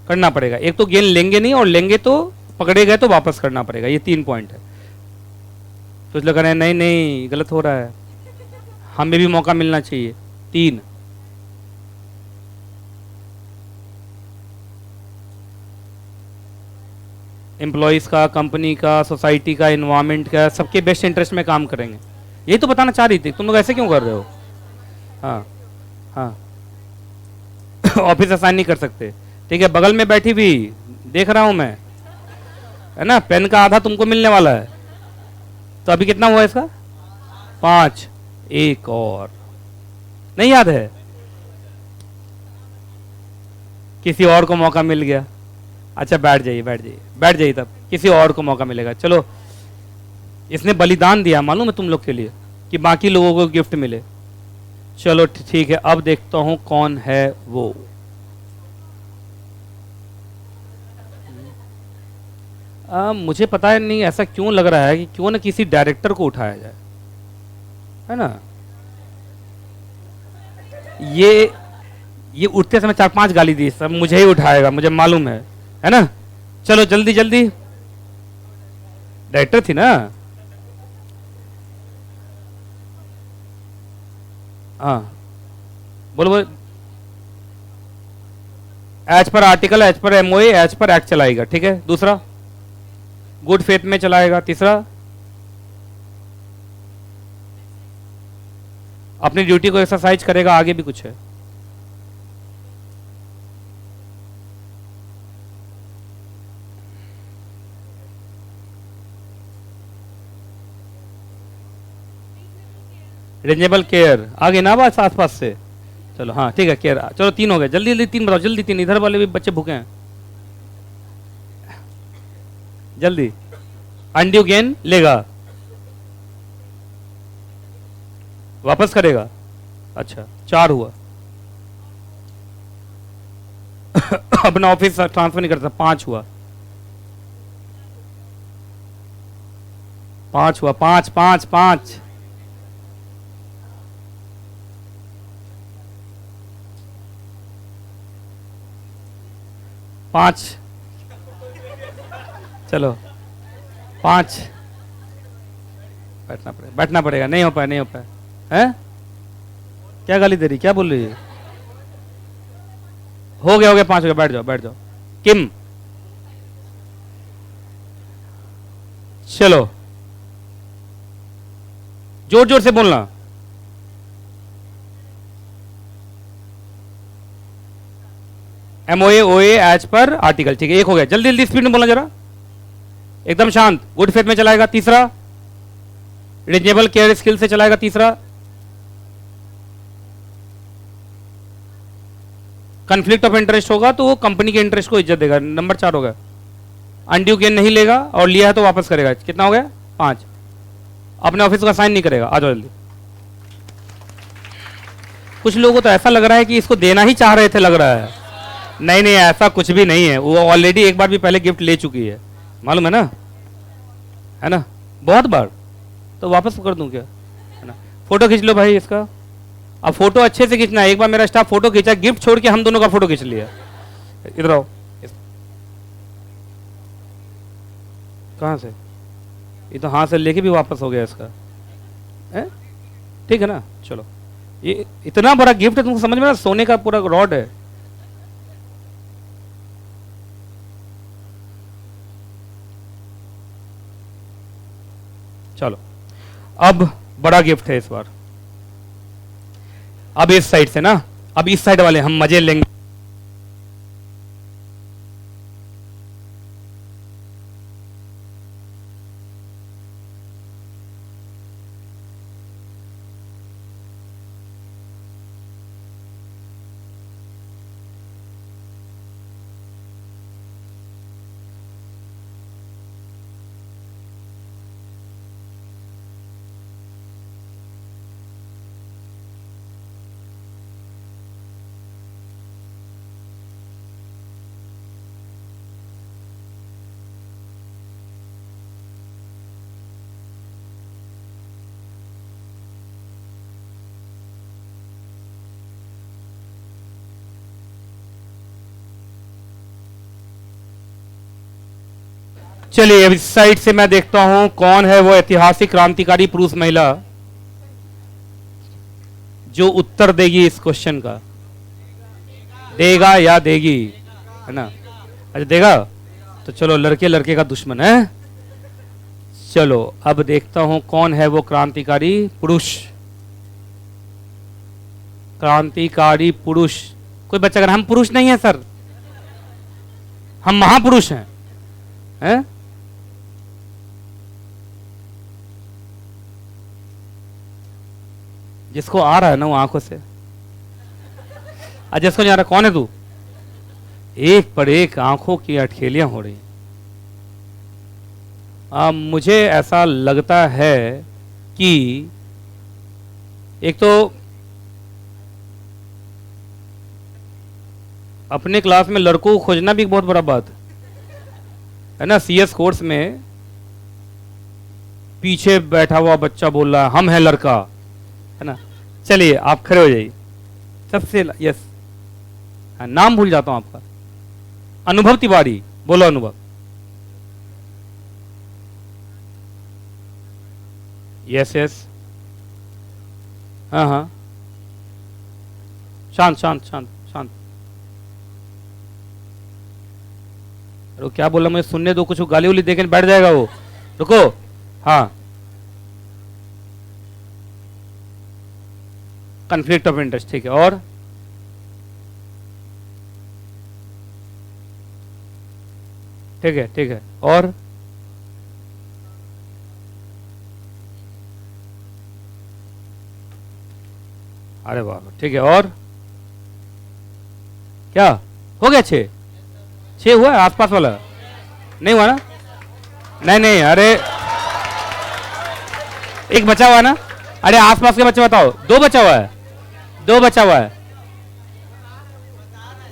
करना पड़ेगा। एक तो गेंद लेंगे नहीं, और लेंगे तो पकड़े गए तो वापस करना पड़ेगा। ये 3 पॉइंट है। तो इसलिए कह रहे हैं नहीं नहीं गलत हो रहा है, हमें भी मौका मिलना चाहिए। 3। एम्प्लॉयज का, कंपनी का, सोसाइटी का, इन्वायरमेंट का, सबके बेस्ट इंटरेस्ट में काम करेंगे। यही तो बताना चाह रही थी। तुम लोग ऐसे क्यों कर रहे हो? हाँ हाँ। ऑफिस असाइन नहीं कर सकते, ठीक है। बगल में बैठी भी देख रहा हूं मैं, है ना, पेन का आधा तुमको मिलने वाला है। तो अभी कितना हुआ इसका? 5। एक और नहीं याद है, किसी और को मौका मिल गया। अच्छा बैठ जाइए, बैठ जाइए, बैठ जाइए, तब किसी और को मौका मिलेगा। चलो, इसने बलिदान दिया मालूम है तुम लोग के लिए कि बाकी लोगों को गिफ्ट मिले। चलो ठीक है, अब देखता हूं कौन है वो। मुझे पता है नहीं ऐसा क्यों लग रहा है कि क्यों ना किसी डायरेक्टर को उठाया जाए, है ना। ये उठते समय 4-5 गाली दी, सब मुझे ही उठाएगा, मुझे मालूम है ना। चलो जल्दी जल्दी, डायरेक्टर थी ना। हाँ बोलो बोलो। As per article, as per MOA, as per act चलाएगा, ठीक है। दूसरा गुड फेथ में चलाएगा। तीसरा अपनी ड्यूटी को एक्सरसाइज करेगा। आगे भी कुछ है? रीजनेबल केयर आगे ना, बात आस पास से। चलो हाँ ठीक है, केयर। चलो 3 हो गए, जल्दी जल्दी 3 बताओ, जल्दी 3। इधर वाले भी बच्चे भूखे हैं, जल्दी। अनड्यू गेन लेगा, वापस करेगा। अच्छा 4 हुआ। अपना ऑफिस ट्रांसफर नहीं करता। 5 हुआ, 5 हुआ, 5 5 5। पांच, चलो 5। बैठना पड़ेगा, नहीं हो पाया, नहीं हो पाया। हैं? क्या गाली दे रही, क्या बोल रही है? हो गया 5 हो गया। बैठ जाओ, बैठ जाओ। किम, चलो जोर जोर से बोलना। एमओए, ओए, एज पर आर्टिकल, ठीक है। 1 हो गया, जल्दी जल्दी स्पीड में बोलना जरा, एकदम शांत। गुड फेथ में चलाएगा। तीसरा रीजनेबल केयर स्किल से चलाएगा। तीसरा कॉन्फ्लिक्ट ऑफ इंटरेस्ट होगा तो वो कंपनी के इंटरेस्ट को इज्जत देगा। नंबर 4 होगा। अनड्यू गेन नहीं लेगा और लिया है तो वापस करेगा। कितना हो गया? 5। अपने ऑफिस का साइन नहीं करेगा। आ जाओ जल्दी। कुछ लोगों को तो ऐसा लग रहा है कि इसको देना ही चाह रहे थे, लग रहा है। नहीं नहीं, ऐसा कुछ भी नहीं है। वो ऑलरेडी एक बार भी पहले गिफ्ट ले चुकी है, मालूम है ना, है ना, बहुत बार। तो वापस कर दूं क्या, है ना। फोटो खींच लो भाई इसका। अब फोटो अच्छे से खींचना है। एक बार मेरा स्टाफ फोटो खींचा, गिफ्ट छोड़ के हम दोनों का फोटो खींच लिया। इधर आओ। कहां से? ये तो हाथ से लेके भी वापस हो गया इसका, है? ठीक है ना। चलो, ये इतना बड़ा गिफ्ट है, तुमको समझ में ना, सोने का पूरा रॉड है। चलो, अब बड़ा गिफ्ट है इस बार। अब इस साइड से ना, अब इस साइड वाले हम मजे लेंगे। चलिए, अब इस साइड से मैं देखता हूं कौन है वो ऐतिहासिक क्रांतिकारी पुरुष महिला जो उत्तर देगी इस क्वेश्चन का। देगा या देगी, है ना। अच्छा देगा, तो चलो, लड़के लड़के का दुश्मन है। चलो अब देखता हूं कौन है वो क्रांतिकारी पुरुष। क्रांतिकारी पुरुष कोई बच्चा अगर हम पुरुष नहीं है सर, हम महापुरुष हैं? जिसको आ रहा है ना वो आंखों से, जिसको नहीं आ रहा, कौन है तू? एक पर एक आंखों की अटखेलियां हो रही। मुझे ऐसा लगता है कि एक तो अपने क्लास में लड़कों को खोजना भी एक बहुत बड़ा बात है ना। सीएस कोर्स में पीछे बैठा हुआ बच्चा बोल रहा है हम है लड़का, है ना। चलिए आप खड़े हो जाइए सबसे। यस, नाम भूल जाता हूं आपका। अनुभव तिवारी, बोलो अनुभव। यस यस, हाँ हाँ, शांत शांत शांत शांत। अरे क्या बोला, मुझे सुनने दो, कुछ गाली उली देके बैठ जाएगा वो। रुको, हाँ, कन्फ्लिक्ट ऑफ इंटरेस्ट, ठीक है। और ठीक है, ठीक है। और अरे वाह, ठीक है। और क्या हो गया? 6 हुआ है? आसपास वाला नहीं हुआ ना? नहीं नहीं, अरे एक बचा हुआ है ना। अरे आसपास के बच्चे बताओ। 2 बचा हुआ है, 2 बचा हुआ है।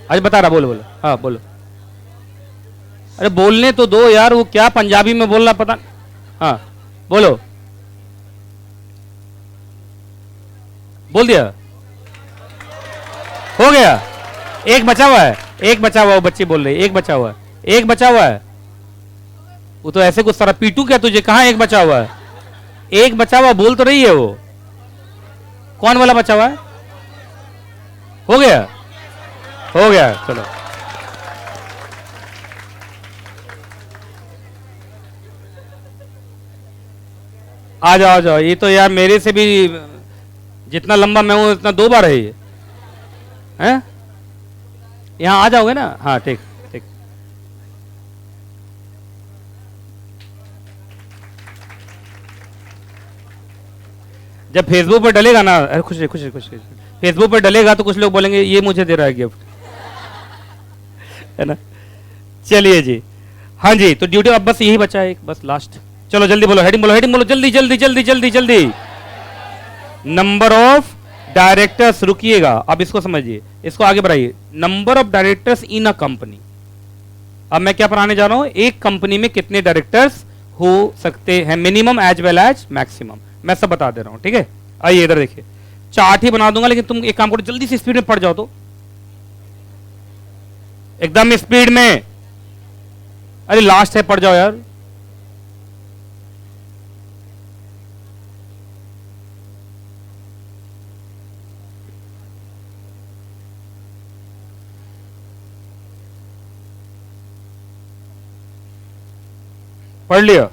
अरे बता रहा, बोलो बोलो, हाँ बोलो। अरे बोलने तो दो यार, वो क्या पंजाबी में बोल रहा पता। हाँ बोलो, बोल दिया, हो गया। एक बचा हुआ है, एक बचा हुआ है, वो बच्ची बोल रही, एक बचा हुआ है, एक बचा हुआ है। वो तो ऐसे कुछ सारा पीटू क्या तुझे, कहां एक बचा हुआ है? एक बचा हुआ बोल तो रही है वो। कौन वाला बचा हुआ है? हो गया, हो गया, चलो। आ जाओ, आ जाओ। ये तो यार मेरे से भी जितना लंबा मैं हूं उतना 2 बार है ये, हैं? यहाँ आ जाओगे ना? हाँ ठीक ठीक। जब फेसबुक पर डलेगा ना, अरे खुश खुश खुश, फेसबुक पर डलेगा तो कुछ लोग बोलेंगे ये मुझे दे रहा है गिफ्ट, है ना। चलिए जी, हाँ जी, तो ड्यूटी अब बस यही बचा है, एक बस लास्ट। चलो जल्दी बोलो, हेडिंग बोलो, हेडिंग बोलो, जल्दी जल्दी जल्दी जल्दी जल्दी। नंबर ऑफ डायरेक्टर्स, रुकिएगा अब इसको समझिए, इसको आगे बढ़ाइए। Number of directors in a company. अब मैं क्या पढ़ाने जा रहा हूं, एक कंपनी में कितने डायरेक्टर्स हो सकते हैं, minimum as well as maximum, मैं सब बता दे रहा हूं, ठीक है। आइए इधर देखिए, चार्ट ही बना दूंगा, लेकिन तुम एक काम करो, जल्दी से स्पीड में पढ़ जाओ, तो एकदम स्पीड में। अरे लास्ट है, पढ़ जाओ यार। पढ़ लिया?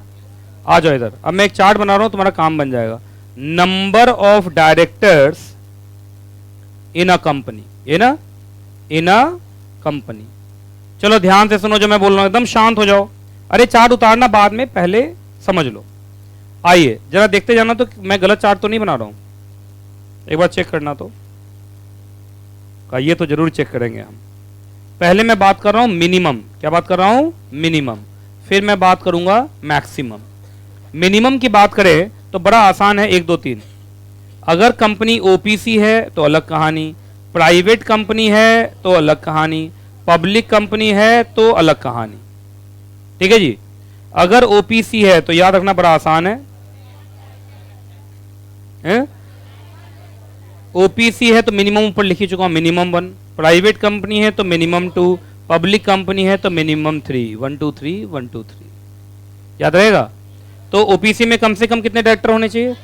आ जाओ इधर। अब मैं एक चार्ट बना रहा हूं, तुम्हारा काम बन जाएगा। Number of directors in a company, ये ना, इन अ कंपनी। चलो ध्यान से सुनो जो मैं बोल रहा हूं, एकदम शांत हो जाओ। अरे चार्ट उतारना बाद में, पहले समझ लो। आइए जरा देखते जाना, तो मैं गलत चार्ट तो नहीं बना रहा हूं, एक बार चेक करना। तो ये तो जरूर चेक करेंगे हम। पहले मैं बात कर रहा हूं मिनिमम, क्या बात कर रहा हूं? मिनिमम। फिर मैं बात करूंगा मैक्सिमम। मिनिमम की बात करें तो बड़ा आसान है, 1 2 3। अगर कंपनी ओपीसी है तो अलग कहानी, प्राइवेट कंपनी है तो अलग कहानी, पब्लिक कंपनी है तो अलग कहानी, ठीक है जी। अगर ओपीसी है तो याद रखना बड़ा आसान है, ओपीसी है तो मिनिमम ऊपर लिख ही चुका हूं, मिनिमम 1। प्राइवेट कंपनी है तो मिनिमम 2, पब्लिक कंपनी है तो मिनिमम 3, 1 2 3 1 2 3, याद रहेगा। तो ओपीसी में कम से कम कितने डायरेक्टर होने चाहिए,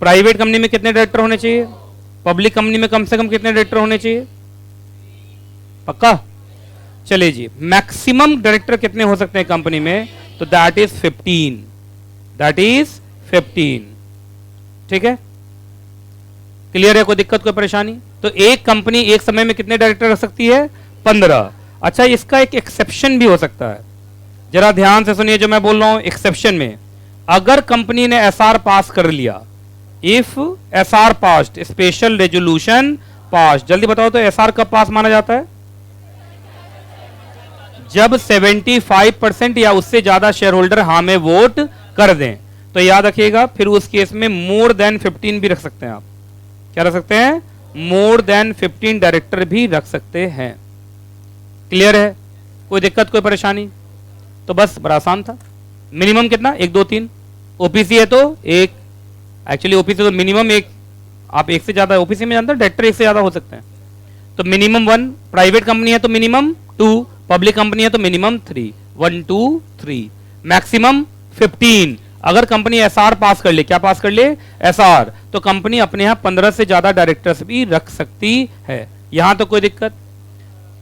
प्राइवेट कंपनी में कितने डायरेक्टर होने चाहिए, पब्लिक कंपनी में कम से कम कितने डायरेक्टर होने चाहिए, पक्का? चलिए जी, मैक्सिमम डायरेक्टर कितने हो सकते हैं कंपनी में, तो दैट इज 15, दैट इज 15, ठीक है। क्लियर है? कोई दिक्कत, कोई परेशानी? तो एक कंपनी एक समय में कितने डायरेक्टर रख सकती है? 15। अच्छा, इसका एक एक्सेप्शन भी हो सकता है, जरा ध्यान से सुनिए जो मैं बोल रहा हूं। एक्सेप्शन में अगर कंपनी ने एसआर पास कर लिया, if SR passed, special resolution pass, जल्दी बताओ तो एसआर कब पास माना जाता है? जब 75% या उससे ज्यादा शेयर होल्डर हाँ में वोट कर दें। तो याद रखिएगा, फिर उस केस में मोर देन 15 भी रख सकते हैं आप। क्या रख सकते हैं? मोर देन 15 डायरेक्टर भी रख सकते हैं। क्लियर है? कोई दिक्कत, कोई परेशानी? तो बस बड़ा आसान था। मिनिमम कितना? 1 2 3। ओपीसी है तो एक, एक्चुअली ओपीसी तो मिनिमम एक, आप एक से ज्यादा ओपीसी में जानते हो डायरेक्टर एक से ज्यादा हो सकते हैं। तो मिनिमम 1, प्राइवेट कंपनी है तो मिनिमम 2, पब्लिक कंपनी है तो मिनिमम 3, 1 2 3, मैक्सिमम 15। अगर कंपनी एसआर पास कर ले, क्या पास कर ले? एसआर, तो कंपनी अपने यहां 15 से ज्यादा डायरेक्टर्स भी रख सकती है। यहां तो कोई दिक्कत।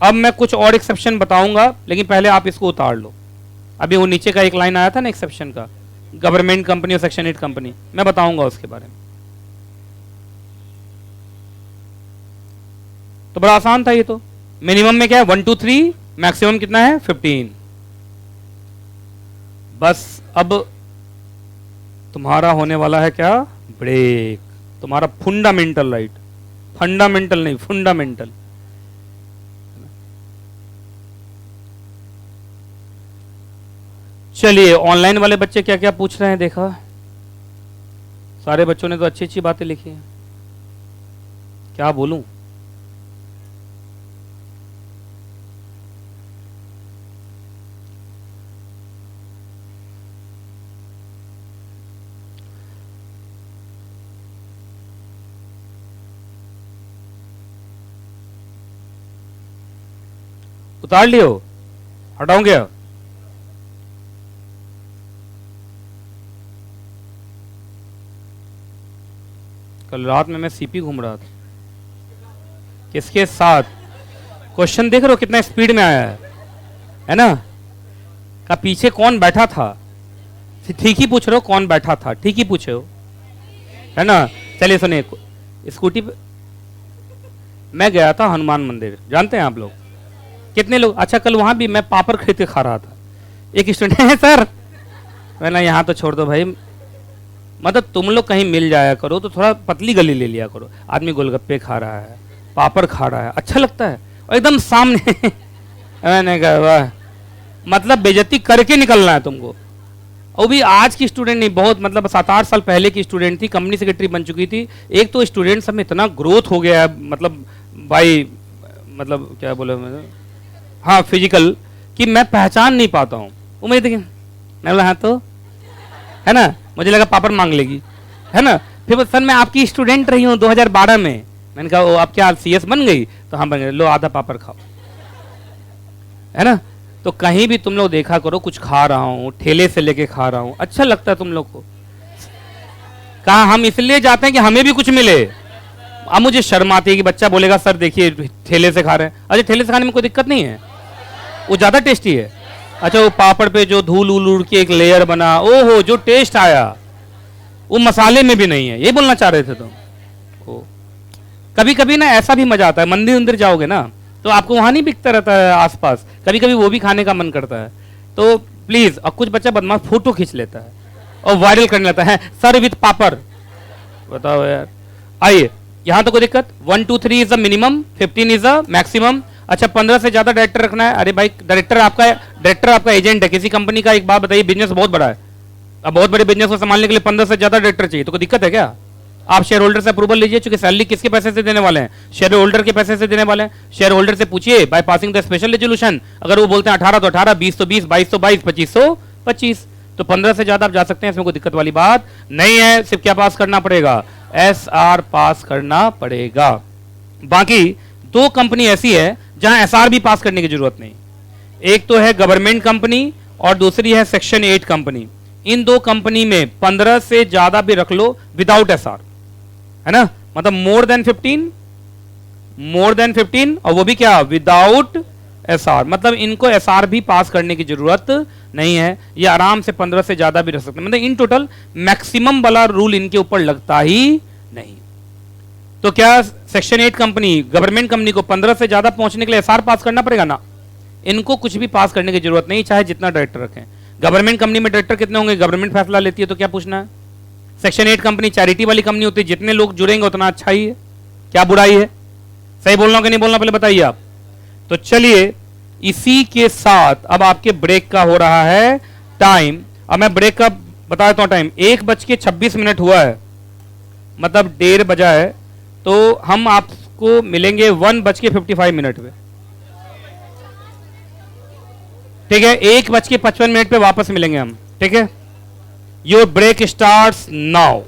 अब मैं कुछ और एक्सेप्शन बताऊंगा, लेकिन पहले आप इसको उतार लो। अभी वो नीचे का एक लाइन आया था ना एक्सेप्शन का, गवर्नमेंट कंपनी और सेक्शन 8 कंपनी, मैं बताऊंगा उसके बारे में। तो बड़ा आसान था ये तो। मिनिमम में क्या है? 1 2 3, मैक्सिमम कितना है? 15। बस अब तुम्हारा होने वाला है क्या? ब्रेक। तुम्हारा फंडामेंटल राइट, फंडामेंटल नहीं, फंडामेंटल। चलिए, ऑनलाइन वाले बच्चे क्या क्या पूछ रहे हैं देखा? सारे बच्चों ने तो अच्छी अच्छी बातें लिखी हैं, क्या बोलूं? उतार लियो, हटाऊं क्या? कल रात में मैं सीपी घूम रहा था। किसके साथ? क्वेश्चन देख रहे हो कितना स्पीड में आया है ना? का पीछे कौन बैठा था? ठीक ही पूछ रहे हो, कौन बैठा था, ठीक ही पूछे हो, है ना? चलिए सुनिए, स्कूटी पे मैं गया था हनुमान मंदिर, जानते हैं आप लोग? कितने लोग? अच्छा, कल वहां भी मैं पापड़ खरीद के खा रहा था। एक स्टूडेंट है, सर मैंने यहाँ तो छोड़ दो भाई, मतलब तुम लोग कहीं मिल जाया करो तो थोड़ा पतली गली ले लिया करो। आदमी गोलगप्पे खा रहा है, पापड़ खा रहा है, अच्छा लगता है, और एकदम सामने मैंने कहा वाह, मतलब बेइज्जती करके निकलना है तुमको। और भी आज की स्टूडेंट नहीं, बहुत मतलब 7-8 साल पहले की स्टूडेंट थी, कंपनी सेक्रेटरी बन चुकी थी। एक तो स्टूडेंट सब में इतना ग्रोथ हो गया है, मतलब भाई, मतलब क्या बोले, हाँ फिजिकल, कि मैं पहचान नहीं पाता हूँ। वो मुझे देखिए, मैं बोला हाँ तो, है ना, मुझे लगा पापड़ मांग लेगी, है ना। फिर सर मैं आपकी स्टूडेंट रही हूँ 2012 में। मैंने कहा ओ आप क्या सीएस बन गई? तो हाँ बन गई, लो आधा पापड़ खाओ, है ना। तो कहीं भी तुम लोग देखा करो, कुछ खा रहा हूँ, ठेले से लेके खा रहा हूँ, अच्छा लगता है तुम लोग को। कहा हम इसलिए जाते हैं कि हमें भी कुछ मिले। अब मुझे शर्म आती है कि बच्चा बोलेगा सर देखिए ठेले से खा रहे हैं। अरे ठेले से खाने में कोई दिक्कत नहीं है, वो ज्यादा टेस्टी है। अच्छा, वो पापड़ पे जो धूल उड़ के एक लेयर बना, ओहो जो टेस्ट आया वो मसाले में भी नहीं है, ये बोलना चाह रहे थे तुम। कभी कभी ना ऐसा भी मजा आता है, मंदिर मंदिर जाओगे ना तो आपको वहां नहीं बिकता रहता है आसपास, कभी कभी वो भी खाने का मन करता है। तो प्लीज, अब कुछ बच्चा बदमाश फोटो खींच लेता है और वायरल करने लगता है, सर विथ पापड़। बताओ यार। आइए, यहां तो कोई दिक्कत? 1 2 3 is the minimum, 15 is the maximum. अच्छा, 15 से ज्यादा डायरेक्टर रखना है। अरे भाई, डायरेक्टर आपका एजेंट है किसी कंपनी का। एक बात बताइए, बिजनेस बहुत बड़ा है, अब बहुत बड़े बिजनेस को संभालने के लिए 15 से ज्यादा डायरेक्टर चाहिए, तो कोई दिक्कत है क्या? आप शेयर होल्डर से अप्रूवल लीजिए, चूंकि सैलरी किसके पैसे से देने वाले हैं? शेयर होल्डर के पैसे से देने वाले हैं। शेयर होल्डर से पूछिए by passing the special resolution, अगर वो बोलते हैं 18 तो 18, 20 तो 20, 22 तो 22, 25 तो 25, तो 15 से ज्यादा आप जा सकते हैं, इसमें कोई दिक्कत वाली बात नहीं है। सिर्फ क्या पास करना पड़ेगा? एसआर पास करना पड़ेगा। बाकी 2 कंपनी ऐसी है जहां एसआर भी पास करने की जरूरत नहीं। एक तो है गवर्नमेंट कंपनी और दूसरी है सेक्शन 8 कंपनी। इन 2 कंपनी में 15 से ज्यादा भी रख लो विदाउट एसआर, है ना, मतलब मोर देन 15, और वो भी क्या? Without SR. मतलब इनको एसआर भी पास करने की जरूरत नहीं है, ये आराम से 15 से ज्यादा भी रख सकते हैं। मतलब इन टोटल मैक्सिमम वाला रूल इनके ऊपर लगता ही नहीं। तो क्या सेक्शन 8 कंपनी, गवर्नमेंट कंपनी को 15 से ज्यादा पहुंचने के लिए एसआर पास करना पड़ेगा ना? इनको कुछ भी पास करने की जरूरत नहीं, चाहे जितना डायरेक्टर रखें। गवर्नमेंट कंपनी में डायरेक्टर कितने होंगे, गवर्नमेंट फैसला लेती है, तो क्या पूछना है। सेक्शन 8 कंपनी चैरिटी वाली कंपनी होती है, जितने लोग जुड़ेंगे उतना अच्छा ही है, क्या बुराई है? सही बोलना कि नहीं बोलना पहले बताइए आप। तो चलिए इसी के साथ अब आपके ब्रेक का हो रहा है टाइम। अब मैं ब्रेक का बता देता हूं टाइम, 1:26 हुआ है, मतलब 1:30 बजा है। तो हम आपको मिलेंगे 1:55 पे, ठीक है? 1:55 पे वापस मिलेंगे हम, ठीक है? Your break starts now.